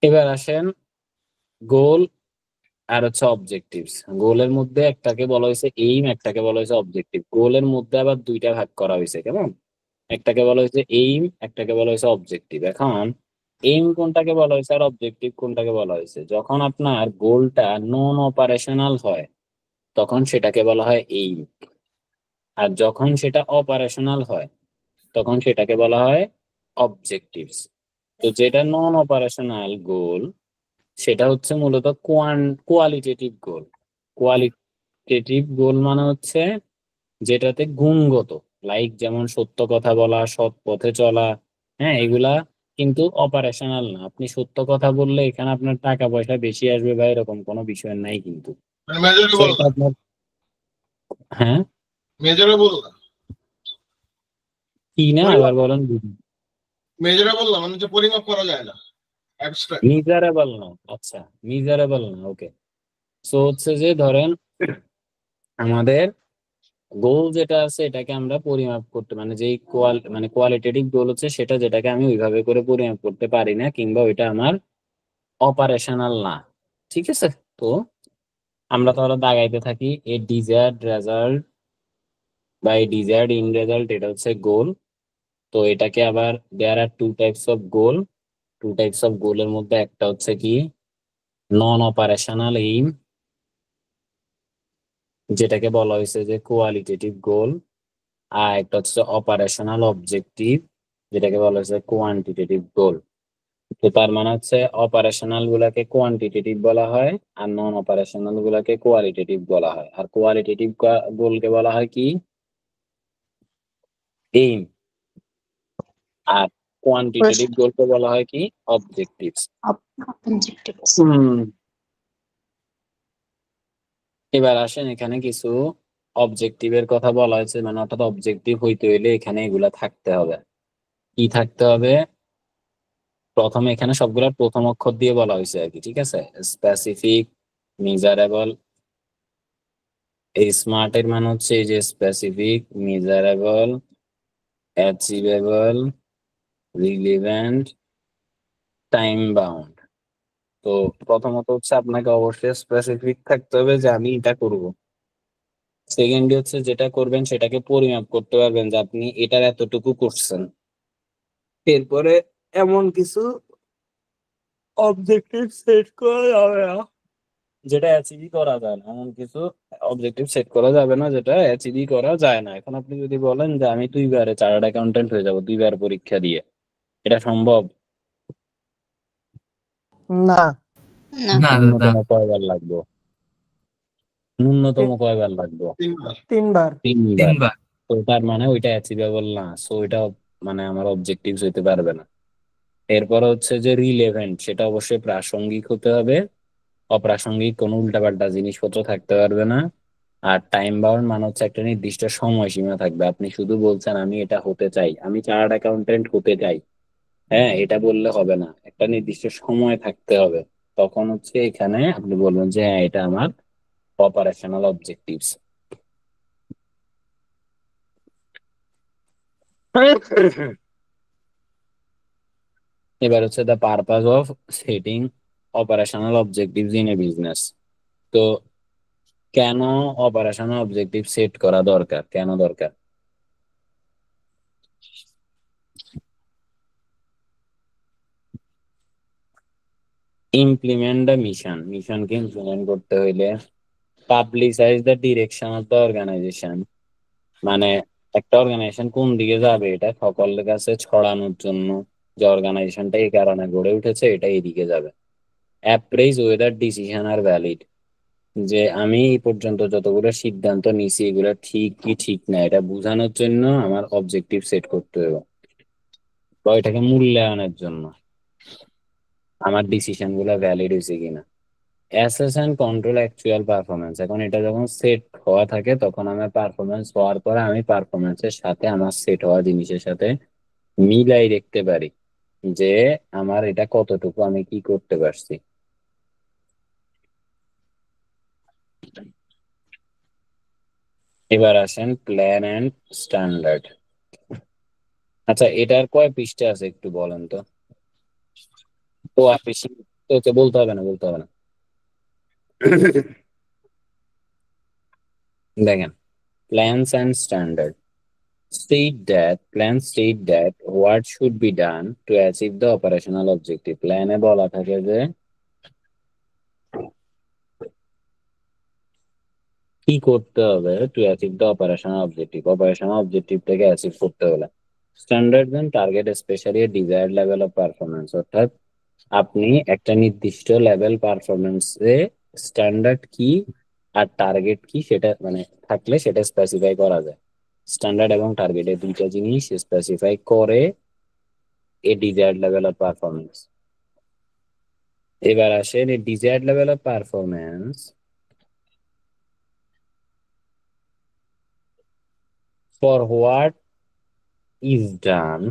এবার আসেন গোল আর হচ্ছে অবজেক্টিভস। গোলের মধ্যে একটাকে বলা হয়েছে এইম, একটাকে বলা হয়েছে অবজেক্টিভ। গোলের মধ্যে আবার দুইটা ভাগ করা হয়েছে, কেমন? একটাকে বলা হয়েছে এইম, একটাকে বলা হয়েছে অবজেক্টিভ। এখন এইম কোনটাকে বলা হয়েছে আর অবজেক্টিভ কোনটাকে বলা হয়েছে? যখন আপনার গোলটা নন অপারেশনাল হয় তখন সেটাকে বলা হয় এইম, আর যখন সেটা অপারেশনাল হয় তখন সেটাকে বলা হয় অবজেক্টিভস। তো যেটা নন অপারেশনাল গোল সেটা হচ্ছে মূলত কোয়ালিটেটিভ গোল। কোয়ালিটেটিভ গোল মানে হচ্ছে যেটাতে গুণগত, লাইক যেমন সত্য কথা বলা, সৎ পথে চলা, হ্যাঁ, এগুলা কিন্তু অপারেশনাল না। আপনি সত্য কথা বললে এখানে আপনার টাকা পয়সা বেশি আসবে বা এরকম কোনো বিষয় নাই কিন্তু। মানে So মেজারেবল এটা না, আপনার, হ্যাঁ, মেজারেবল না, কি না আবার বলেন। মেজারেবল না মানে যে পরিমাপ করা যায় না, অ্যাবস্ট্রাক্ট। মিজারেবল না, আচ্ছা, মিজারেবল না, ওকে। সো হচ্ছে যে ধরেন আমাদের গোল যেটা আছে এটাকে আমরা পরিমাপ করতে, মানে যেই কোয়ালিটেটিভ গোল হচ্ছে সেটা, যেটাকে আমি ওইভাবে করে পরিমাপ করতে পারি না কিংবা ওইটা আমার অপারেশনাল না। ঠিক আছে, তো আমরা তাহলে দাগাইতে থাকি এ ডিজায়ার্ড রেজাল্ট বা এই ডিজায়ার্ড ইন রেজাল্ট, এটা হচ্ছে গোল। তো এটাকে আবার there are two types of goal. Two types of গোলের মধ্যে একটা হচ্ছে কি নন অপারেশনাল এইম, যেটাকে বলা হয়েছে যে কোয়ালিটেটিভ গোল। আর একটা হচ্ছে অপারেশনাল অবজেক্টিভ, যেটাকে বলা হয়েছে কোয়ান্টিটেটিভ গোল। তো তার মানে হচ্ছে অপারেশনাল গুলাকে কোয়ান্টিটেটিভ বলা হয় আর নন অপারেশনাল গুলাকে কোয়ালিটেটিভ বলা হয়। আর কোয়ালিটেটিভ গোলকে বলা হয় কি এইম, আর কোয়ান্টিটেটিভ গোলকে বলা হয় কি অবজেক্টিভস। objectives. এবার আসেন, এখানে কিছু অবজেক্টিভের কথা বলা হয়েছে, মানে অর্থাৎ অবজেক্টিভ হইতে হইলে এখানে এগুলা থাকতে হবে। কি থাকতে হবে? প্রথমে এখানে সবগুলোর প্রথম অক্ষর দিয়ে বলা হয়েছে আর কি, ঠিক আছে। স্পেসিফিক, মেজারেবল, এই স্মার্ট এর মানে হচ্ছে এই যে specific, measurable, achievable, relevant, time bound. তো প্রথমত হচ্ছে আপনাকে অবশ্যই স্পেসিফিক থাকতে হবে যে আমি এটা করব। সেকেন্ডলি হচ্ছে যেটা করবেন সেটাকে পরিমাপ করতে পারবেন যে আপনি এটার এতটুকু করছেন। এরপরে এমন কিছু অবজেক্টিভ সেট করা যাবে না যেটা অ্যাচিভই করা যায় না, এমন কিছু অবজেক্টিভ সেট করা যাবে না যেটা অ্যাচিভই করা যায় না। এখন আপনি যদি বলেন যে আমি 2 বারে চার্টার্ড অ্যাকাউন্টেন্ট হয়ে যাব 2 বার পরীক্ষা দিয়ে, এটা সম্ভব? না। না, না দাদা, ন্যূনতম কয়বার লাগবে? ন্যূনতম তি- কয়বার লাগবে? 3 বার। 3 বার। 3 বার। তিনবার। তো তার মানে ওইটা অ্যাচিভেবল না, সো ওইটা মানে আমার অবজেক্টিভ হইতে পারবে না। এরপর হচ্ছে যে রিলেভেন্ট, সেটা অবশ্যই প্রাসঙ্গিক হতে হবে, অপ্রাসঙ্গিক কোনো উল্টাপাল্টা জিনিসপত্র থাকতে পারবে না। আর টাইম বাউন্ড মানে হচ্ছে একটা নির্দিষ্ট সময়সীমা থাকবে। আপনি শুধু বলছেন আমি এটা হতে চাই, আমি চার্টার্ড অ্যাকাউন্টেন্ট হতে চাই, হ্যাঁ, এটা বললে হবে না, একটা নির্দিষ্ট সময় থাকতে হবে। তখন হচ্ছে এখানে আপনি বলবেন যে হ্যাঁ এটা আমার অপারেশনাল অবজেক্টিভস। এবার হচ্ছে the purpose of setting operational objectives in a business. তো কেন অপারেশনাল অবজেক্টিভ সেট করা দরকার, কেন দরকার? ইমপ্লিমেন্ট দ্য মিশন, মিশনকে ইমপ্লিমেন্ট করতে হইলে publicise the direction of the organisation, মানে একটা অর্গানাইজেশন কোন দিকে যাবে এটা সকলের কাছে ছড়ানোর জন্য, যে অর্গানাইজেশনটা এই কারণে গড়ে উঠেছে, এটা এইদিকে যাবে। অ্যাপ্রেইজ ওয়েদার ডিসিশন আর ভ্যালিড, যে আমি এই পর্যন্ত যতগুলো সিদ্ধান্ত নিছি এগুলো ঠিক কি ঠিক না এটা বোঝানোর জন্য আমার অবজেক্টিভ সেট করতে হবে, বা এটাকে মূল্যায়নের জন্য আমার ডিসিশন গুলা ভ্যালিড হয়েছে কিনা। Assess and control actual performance, এখন এটা যখন সেট হওয়া থাকে তখন আমার পারফরমেন্স হওয়ার পরে আমি পারফরমেন্সের সাথে আমার সেট হওয়া জিনিসের সাথে মিলাই দেখতে পারি যে আমার এটা কতটুকু আমি কি করতে পারছি। এবার আসেন প্ল্যান অ্যান্ড স্ট্যান্ডার্ড। আচ্ছা, এটার কয় পৃষ্ঠা আছে একটু বলেন তো? তো আর বেশি তো বলতে হবে না, বলতে হবে না। দেখেন, plans and standard state that what should be done to achieve the operational objective. প্ল্যানে বলা থাকে যে কি করতে হবে to achieve the operational objective, operational অবজেক্টিভটাকে অ্যাচিভ করতে হলে। Standard then target specially desired level of performance, অর্থাৎ আপনি একটা নির্দিষ্ট লেভেল পারফরমেন্সে স্ট্যান্ডার্ড কি আর টার্গেট কি সেটা মানে থাকলে সেটা স্পেসিফাই করা যায়। স্ট্যান্ডার্ড এবং টার্গেট এই দুইটা জিনিস স্পেসিফাই করে এ ডিজায়ার্ড লেভেল অফ পারফরমেন্স। এবার আসেন এই desired level of performance for what is done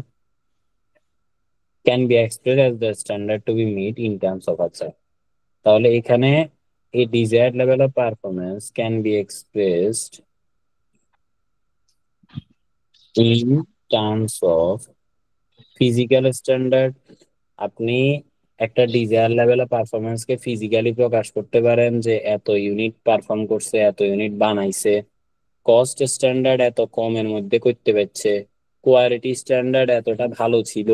can be expressed as the standard to be met in terms of আচ্ছা, তাহলে এখানে a desired level of performance can be expressed in terms of physical standard। আপনি একটা desire level of performance কে physically প্রকাশ করতে পারেন যে এত ইউনিট পারফর্ম করছে, এত ইউনিট বানাইছে। কস্ট স্ট্যান্ডার্ড এত কমের মধ্যে করতে পারছে, কোয়ালিটি স্ট্যান্ডার্ড এতটা ভালো ছিল।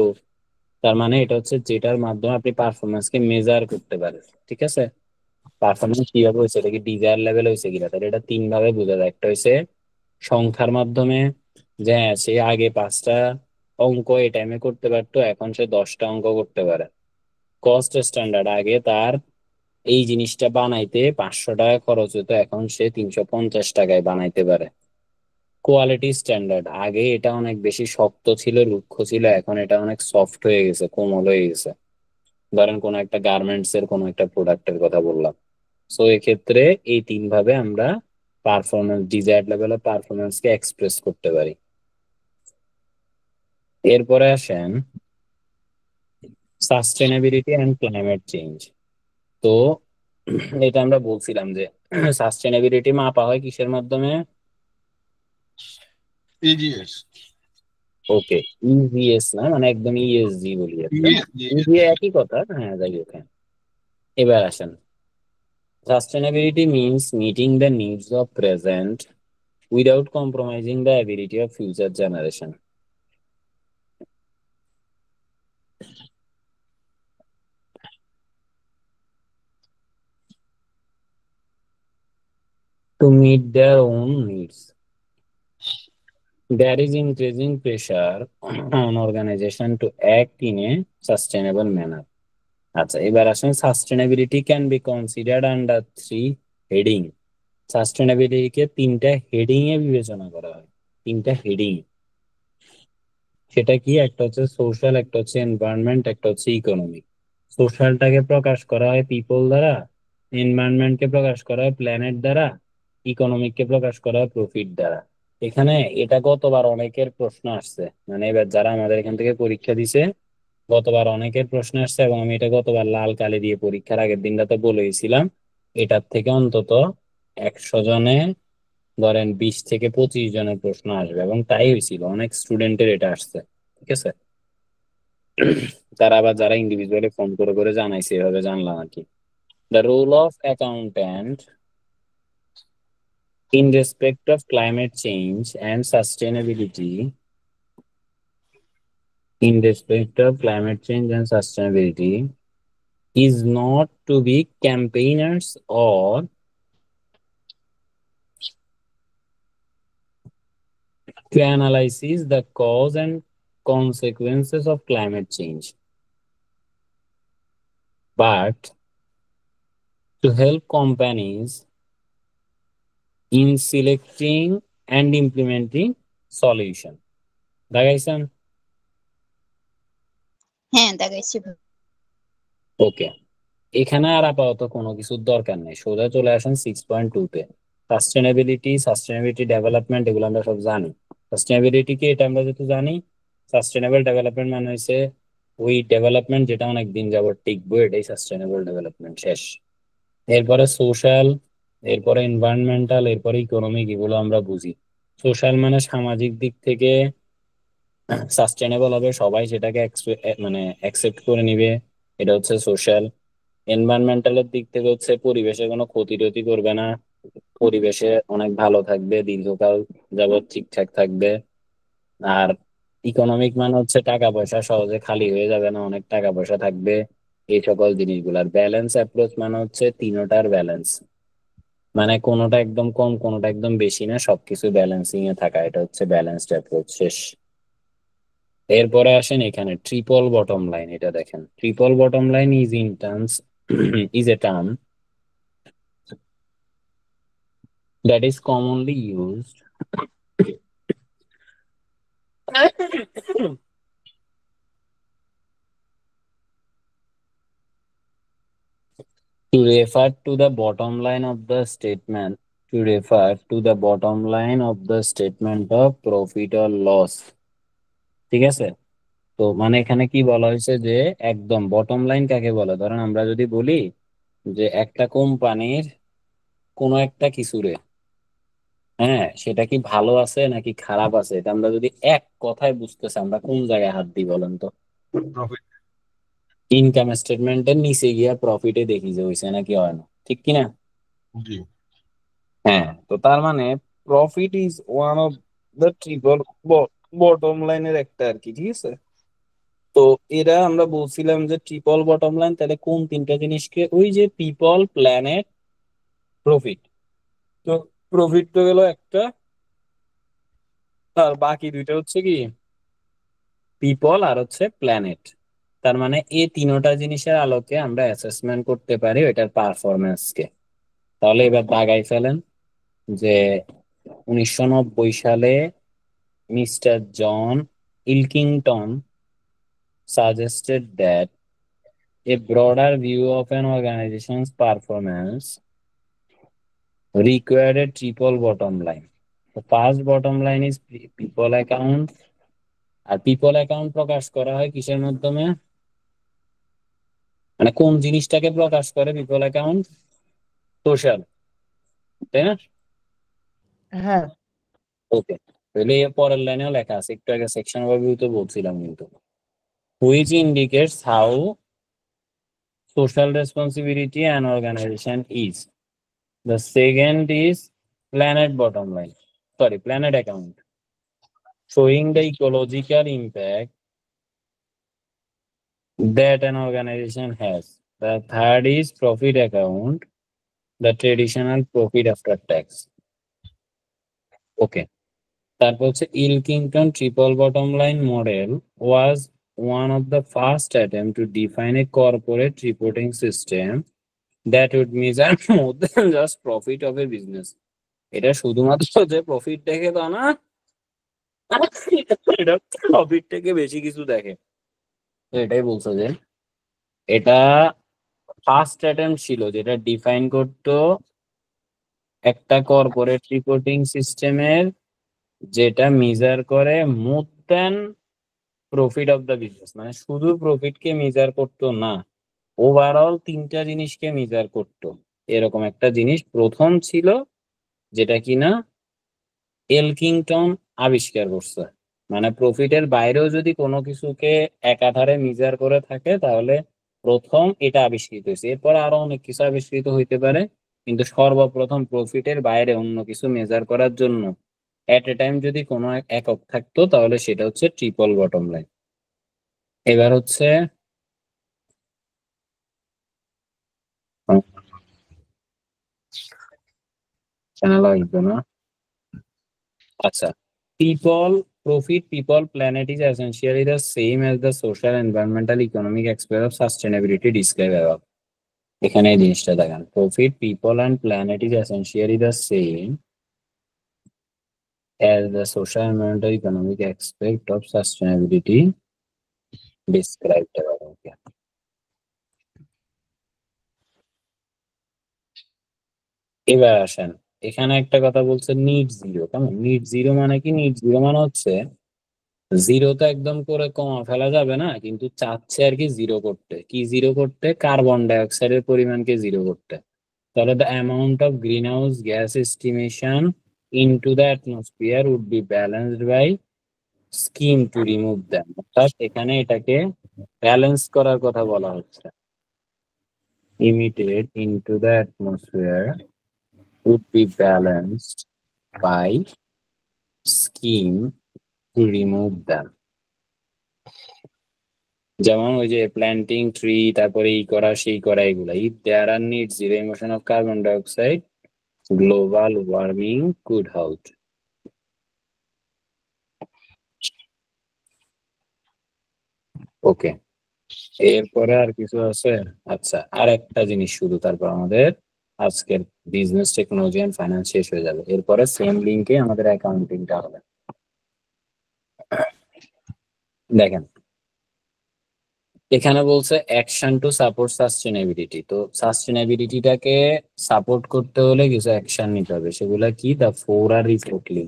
তার মানে এটা হচ্ছে যেটার মাধ্যমে আপনি পারফরমেন্স কে মেজার করতে পারেন। ঠিক আছে, পারফরমেন্স কিভাবে হয়েছে, এটা কি ডিজায়ার লেভেল হয়েছে কিনা, তাহলে এটা তিন ভাবে বোঝা যায়। একটা হয়েছে সংখ্যার মাধ্যমে, যে হ্যাঁ সে আগে 5টা অঙ্ক এই টাইমে করতে পারতো, এখন সে 10টা অঙ্ক করতে পারে। কস্ট স্ট্যান্ডার্ড, আগে তার এই জিনিসটা বানাইতে 500 টাকা খরচ হতো, এখন সে 350 টাকায় বানাইতে পারে। কোয়ালিটি স্ট্যান্ডার্ড, আগে এটা অনেক বেশি শক্ত ছিল, রুক্ষ ছিল, এখন এটা অনেক সফট হয়ে গেছে, কোমল হয়ে গেছে। ধরেন কোন একটা গার্মেন্টস এর কোন একটা প্রোডাক্টের কথা বললাম। সো এক্ষেত্রে এই তিন ভাবে আমরা performance, desired level of performance K express করতে পারি। এরপরে আসেন সাস্টেনেবিলিটি এন্ড ক্লাইমেট চেঞ্জ। তো এটা আমরা বলছিলাম যে সাস্টেনেবিলিটি মাপা হয় কিসের মাধ্যমে? EGS ওকে, ইজিএস না, মানে একদম ইএসজি বলি আমরা, ইজি একই কথা, হ্যাঁ যাই হোক। হ্যাঁ। এবার আসেন, sustainability means meeting the needs of present without compromising the ability of future generation. To meet their own needs, there is increasing pressure on organization to act in a sustainable manner. আচ্ছা, এবার আসেন sustainability can be considered under 3 heading. Sustainability কে 3টা heading এ বিবেচনা করা হয়, 3টা heading. সেটা কি? একটা হচ্ছে সোশ্যাল, একটা হচ্ছে এনভায়রনমেন্ট, একটা হচ্ছে ইকোনমিক। সোশ্যালটাকে প্রকাশ করা হয় পিপল দ্বারা, এনভায়রনমেন্টকে প্রকাশ করা হয় প্ল্যানেট দ্বারা, ইকোনমিককে প্রকাশ করা হয় প্রফিট দ্বারা। এখানে এটা গতবার অনেকের প্রশ্ন আসছে, মানে এবার যারা আমাদের এখান থেকে পরীক্ষা দিছে গতবার অনেকের প্রশ্ন আসছে, এবং আমি এটা গতবার লাল কালি দিয়ে পরীক্ষার আগের দিনটাতে বলেছিলাম এটার থেকে অন্তত 100 জনে ধরেন 20 থেকে 25 জনের প্রশ্ন আসবে, এবং তাই হয়েছিল, অনেক স্টুডেন্টের এটা আসছে। ঠিক আছে, তারা আবার যারা ইন্ডিভিজুয়ালি ফোন করে করে জানাইছে, এভাবে জানলাম আর কি। The role of accountant in respect of climate change and sustainability, in respect of climate change and sustainability is not to be campaigners or to analyze the cause and consequences of climate change, but to help companies in selecting and implementing solution. দেখাইছেন? হ্যাঁ দেখাইছি। ওকে, এখানে আর আপাতত কোনো কিছুর দরকার নেই, সোজা চলে আসেন 6.2 তে। সাস্টেনেবিলিটি ডেভেলপমেন্ট এগুলো আমরা সব জানি। সাস্টেনেবিলিটি কি এটা আমরা যেহেতু জানি, সাস্টেনেবল ডেভেলপমেন্ট মানে হচ্ছে ওই ডেভেলপমেন্ট যেটা অনেক দিন যাবত টিকবো, এটাই সাস্টেনেবল ডেভেলপমেন্ট, শেষ। এরপরে সোশ্যাল, এরপরে এনভায়রনমেন্টাল, এরপরে ইকোনমিক, এগুলো আমরা বুঝি। সোশ্যাল মানে সামাজিক দিক থেকে সাস্টেনেবল হবে, সবাই সেটাকে মানে অ্যাকসেপ্ট করে নিবে, এটা হচ্ছে সোশ্যাল। এনভায়রনমেন্টালের দিক থেকে হচ্ছে পরিবেশে কোনো ক্ষতি টতি করবে না, পরিবেশে অনেক ভালো থাকবে, দীর্ঘকাল যাবত ঠিকঠাক থাকবে। আর ইকোনমিক মানে হচ্ছে টাকা পয়সা সহজে খালি হয়ে যাবে না, অনেক টাকা পয়সা থাকবে, এই সকল জিনিসগুলার ব্যালেন্স অ্যাপ্রোচ মানে হচ্ছে তিনোটার ব্যালেন্স, মানে কোনোটা একদম কম কোনোটা একদম বেশি না, সবকিছু ব্যালেন্সিং এ থাকা, এটা হচ্ছে ব্যালেন্সড অ্যাপ্রোচ, শেষ। এরপরে আসেন এখানে ট্রিপল বটম লাইন, এটা দেখেন triple bottom line is in terms is a term that is commonly used to refer to the bottom line of the statement of profit or loss. ঠিক আছে, তো মানে এখানে কি বলা হয়েছে যে একদম বটম লাইন কাকে বলে, ধরেন আমরা যদি বলি যে একটা কোম্পানির কোনো একটা কিছুরে, হ্যাঁ সেটা কি ভালো আছে নাকি খারাপ আছে, এটা আমরা যদি এক কথায় বুঝতেছি আমরা কোন জায়গায় হাত দিই বলেন তো? প্রফিট। ইনকাম স্টেটমেন্টের নিচে গিয়া প্রফিটে দেখি যে হয়েছে নাকি হয় না, ঠিক কিনা? জি। হ্যাঁ, তো তার মানে profit is one of the triple bottom লাইনের একটা আর কি, ঠিক আছে। তো এরা আমরা বলছিলাম যে ট্রিপল বটম লাইন, তাহলে কোন তিনটা জিনিসকে, ওই যে পিপল, প্ল্যানেট, প্রফিট। তো প্রফিট তো গেল একটা, আর বাকি দুইটা হচ্ছে কি পিপল আর হচ্ছে প্ল্যানেট। তার মানে এই তিনটা জিনিসের আলোকে আমরা অ্যাসেসমেন্ট করতে পারি ওইটার পারফরমেন্স কে। তাহলে এবার দাগাই ফেলেন যে 1990 সালে mister John Elkington suggested that a broader view of an organization's performance required a triple bottom line. The first bottom line is people account, আর পিপল অ্যাকাউন্ট প্রকাশ করা হয় কিসের মাধ্যমে, মানে কোন জিনিসটাকে প্রকাশ করে পিপল অ্যাকাউন্ট? সোশ্যাল, তাই না? হ্যাঁ, ওকে, তাহলে এর পরের লাইনেও লেখা আছে, একটু আগে সেকশন ওভারভিউ তো বলছিলাম কিন্তু, which indicates how social responsibility and organization is. The second is planet account, showing the ecological impact that an organization has. The third is profit account, the traditional profit after tax. Okay. তারপর হচ্ছে Elkington triple bottom line model was one of the first attempt to define a corporate reporting system that would measure more than just profit of a business. এটা শুধুমাত্র যে profit দেখে তা না, এটা profit থেকে বেশি কিছু দেখে। তো এটাই বলছো যে এটা ফার্স্ট অ্যাটেম্প ছিল যেটা ডিফাইন করতো একটা কর্পোরেট রিপোর্টিং সিস্টেমের, যেটা মেজার করে more than profit of the business, মানে শুধু প্রফিটকে মেজার করতো না, ওভারঅল তিনটা জিনিসকে মেজার করতো। এরকম একটা জিনিস প্রথম ছিল যেটা কিনা এলকিংটন আবিষ্কার করছে। মানে প্রফিটের বাইরেও যদি কোনো কিছুকে একাধারে মেজার করে থাকে তাহলে প্রথম এটা আবিষ্কৃত হয়েছে, এরপর আরো অনেক কিছু আবিষ্কৃত হইতে পারে, কিন্তু সর্বপ্রথম প্রফিটের বাইরে অন্য কিছু মেজার করার জন্য এট এ টাইম যদি কোনো একক থাকতো তাহলে সেটা হচ্ছে ট্রিপল বটম লাইন। এবার হচ্ছে চ্যানেল আসবে না, আচ্ছা, people, planet is essentially the same as the social, environmental, economic aspect of sustainability described above. এখানে এই জিনিসটা দেখেন, profit, people and planet is essentially the same as the social, environmental, economic aspect of sustainability described above. Okay. এবার আসেন, এখানে একটা কথা বলছে নিট জিরো। কেমন নিট জিরো মানে কি? নিট জিরো মানে হচ্ছে জিরো তো একদম করে কমা ফেলা যাবে না, কিন্তু চাচ্ছে আর কি জিরো করতে। কি জিরো করতে? কার্বন ডাই অক্সাইডের পরিমাণকে জিরো করতে। তাহলে the amount of green house gas estimation into the atmosphere would be balanced by scheme to remove them. অর্থাৎ এখানে এটাকে ব্যালেন্স করার কথা বলা হচ্ছে। Emitted into the atmosphere would be balanced by scheme to remove them. যেমন ওই যে প্ল্যান্টিং ট্রি, তারপরে এই করা সেই করা, এগুলা if there are need zero emission of carbon dioxide global warming could halt. Okay, এরপরে আর কিছু আছে? আচ্ছা, আর একটা জিনিস শুধু, তারপর আমাদের আজকের বিজনেস টেকনোলজি এন্ড ফাইন্যান্স শেষ হয়ে যাবে। এরপরে সেম লিঙ্কে আমাদের অ্যাকাউন্টিংটা হবে। দেখেন, এখানে বলছে অ্যাকশন টু সাপোর্ট সাস্টেনেবিলিটি। তো সাস্টেনেবিলিটিটাকে সাপোর্ট করতে হলে কিছু অ্যাকশন নিতে হবে। সেগুলা কি? দা 4 আর রিসাইক্লিং।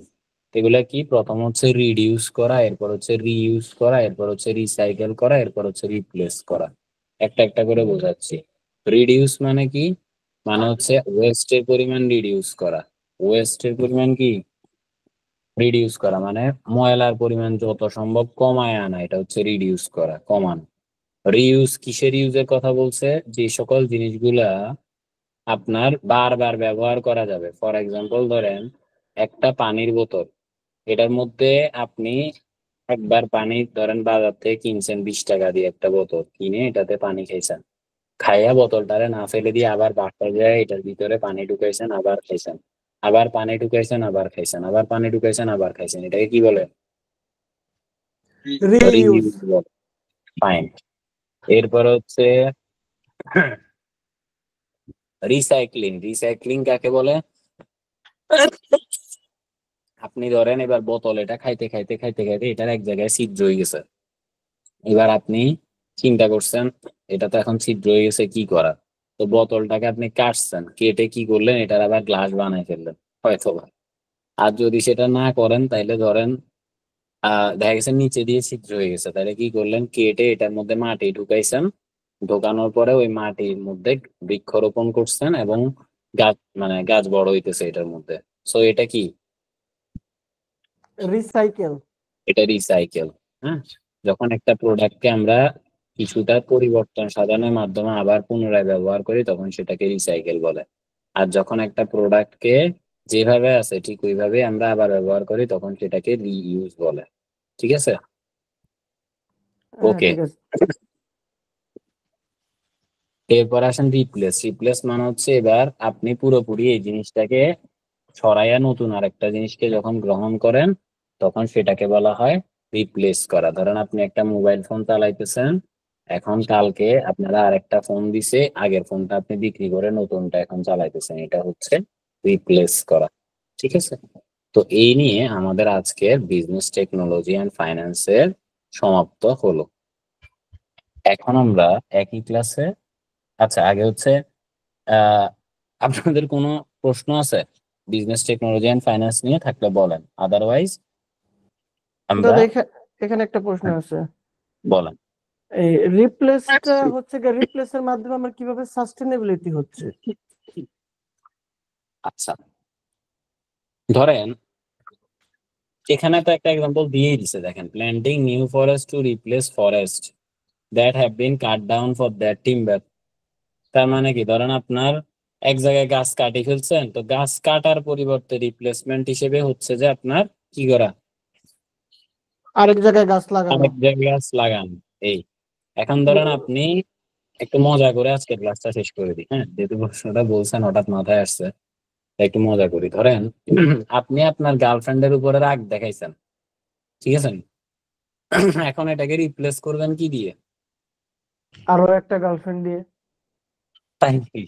এগুলা কি? প্রথম হচ্ছে রিডিউস করা, এরপর হচ্ছে রিইউজ করা, এরপর হচ্ছে রিসাইকেল করা, এরপর হচ্ছে রিপ্লেস করা। একটা একটা করে বোঝাচ্ছি। রিডিউস মানে কি? মানে হচ্ছে ওয়েস্টের পরিমাণ রিডিউস করা। ওয়েস্টের পরিমাণ কি? রিডিউস করা মানে ময়লার পরিমাণ যত সম্ভব কমায় আনা, এটা হচ্ছে রিডিউস করা, কমানো। রিইউজ কিসের ইউজের কথা বলছে? যে সকল জিনিসগুলা আপনার বারবার ব্যবহার করা যাবে। ফর এক্সাম্পল ধরেন একটা পানির বোতল, এটার মধ্যে আপনি একবার পানি ধরেন বাজার থেকে কিনছেন 20 টাকা দিয়ে, একটা বোতল কিনে এটাতে পানি খাইছেন, খাইয়া বোতলটারে না ফেলে দিয়ে আবার বাসায় যায় এটার ভিতরে পানি ঢুকাইছেন, আবার খাইছেন, আবার পানি ঢুকাইছেন, আবার খাইছেন, আবার পানি ঢুকাইছেন, আবার খাইছেন। এটাকে কি বলে? রিইউজ। রিইউজ বলে। ফাইন। এরপর হচ্ছে রিসাইক্লিং। রিসাইক্লিং কাকে বলে? আপনি ধরেন এবার বোতল এটা খাইতে খাইতে খাইতে খাইতে এটার এক জায়গায় ছিদ্র হয়ে গেছে। এবার আপনি চিন্তা করছেন এটা তো এখন ছিদ্র হয়ে গেছে, কি করা? তো বোতলটাকে আপনি কাটছেন, কেটে কি করলেন? এটার আবার গ্লাস বানাই ফেললেন হয়তো। আর যদি সেটা না করেন তাহলে ধরেন দেখা গেছে নিচে দিয়ে ছিদ্র হয়ে গেছে, তাহলে কি করলেন? কেটে এটার মধ্যে মাটি ঢুকাইছেন, ঢোকানোর পরে ওই মাটির মধ্যে বৃক্ষরোপণ করছেন এবং গাছ মানে গাছ বড় হইতেছে এটার মধ্যে। সো এটা কি? রিসাইকেল। এটা রিসাইকেল। হ্যাঁ, যখন একটা প্রোডাক্টকে আমরা কিছুটা পরিবর্তন সাধনের মাধ্যমে আবার পুনরায় ব্যবহার করি তখন সেটাকে রিসাইকেল বলে। আর যখন একটা প্রোডাক্টকে যেভাবে আছে ঠিক ওইভাবে আমরা আবার ব্যবহার করি তখন সেটাকে রিইউজ বলে। ঠিক আছে? হ্যাঁ, ওকে, ঠিক আছে। এরপর আসেন রিপ্লেস। রিপ্লেস মানে হচ্ছে এবার আপনি পুরোপুরি এই জিনিসটাকে সরাইয়া নতুন আরেকটা জিনিসকে যখন গ্রহণ করেন তখন সেটাকে বলা হয় রিপ্লেস করা। ধরেন আপনি একটা মোবাইল ফোন চালাইতেছেন, এখন কালকে আপনারা আরেকটা ফোন দিছে, আগের ফোনটা আপনি বিক্রি করে নতুনটা এখন চালাইতেছেন, এটা হচ্ছে রিপ্লেস করা। ঠিক আছে? তো এই নিয়ে আমাদের আজকের বিজনেস টেকনোলজি অ্যান্ড ফাইন্যান্সের সমাপ্ত হলো। এখন আমরা একই ক্লাসে, আচ্ছা আগে হচ্ছে আহ আপনাদের কোনো প্রশ্ন আছে বিজনেস টেকনোলজি এন্ড ফাইন্যান্স নিয়ে? থাকলে বলেন, আদারওয়াইজ আমরা দাদা এখানে একটা প্রশ্ন আছে। বলেন। এই রিপ্লেসটা হচ্ছে রিপ্লেসের মাধ্যমে আমরা কিভাবে সাস্টেনেবিলিটি হচ্ছে? আচ্ছা, ধরেন এখানে তো একটা এক্সাম্পল দিয়েই দিছে, দেখেন, planting new forest to replace forest that have been cut down for that timber. তার মানে কি? ধরেন আপনার এক জায়গায় গাছ কাটি ফেলছেন, তো গাছ কাটার পরিবর্তে রিপ্লেসমেন্ট হিসেবে হচ্ছে যে আপনার কি করা? আরেক জায়গায় গাছ লাগানো। আরেক জায়গায় গাছ লাগানো। এই এখন ধরেন আপনি একটু মজা করে আজকে ক্লাসটা শেষ করে দিই, হ্যাঁ, যেহেতু প্রশ্নটা বলছেন হঠাৎ মাথায় আসছে, তাই একটু মজা করি। ধরেন আপনি আপনার গার্লফ্রেন্ডের উপরে রাগ দেখাইছেন, ঠিক আছে? এখন এটাকে রিপ্লেস করবেন কি দিয়ে? আরো একটা গার্লফ্রেন্ড দিয়ে। তাই কি?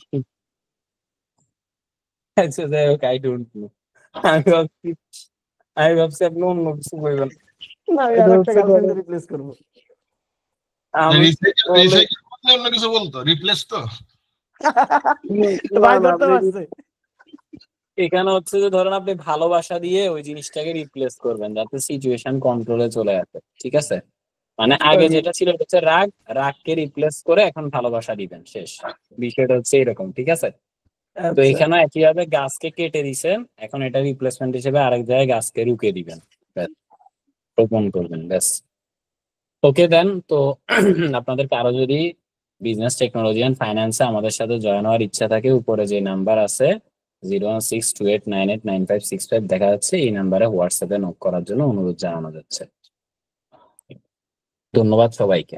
আচ্ছা যাই হোক, আই ডোন্ট নো। আমি ভাবছি আপনি অন্য কিছু বলবেন। না, আমি এটা আরো একটা হচ্ছে গার্লফ্রেন্ড ধরেন রিপ্লেস করব। আমি রিসাইকেল করতে অন্য কিছু বলতো, রিপ্লেস তো। ভাই ধরতে পারছে। এখানে হচ্ছে যে ধরেন আপনি ভালোবাসা দিয়ে ওই জিনিসটাকে রিপ্লেস করবেন যাতে সিচুয়েশন কন্ট্রোলে চলে আসে। ঠিক আছে? মানে আগে যেটা ছিল হচ্ছে রাগ, রাগকে রিপ্লেস করে এখন ভালোবাসা দিবেন, শেষ। বিষয়টা হচ্ছে এরকম। ঠিক আছে? তো আচ্ছা, এখানে একইভাবে গাছকে কেটে দিছেন, এখন এটা রিপ্লেসমেন্ট হিসেবে আরেক জায়গায় গাছকে রুকে দিবেন, ব্যাস, রোপণ করবেন, ব্যাস। ওকে দেন। তো আপনাদের কারো যদি বিজনেস টেকনোলজি অ্যান্ড ফাইন্যান্সে আমাদের সাথে জয়েন হওয়ার ইচ্ছা থাকে, উপরে যে নাম্বার আছে 01628989565 দেখা যাচ্ছে, এই নাম্বারে হোয়াটসঅ্যাপে নক করার জন্য অনুরোধ জানানো যাচ্ছে। ধন্যবাদ সবাইকে।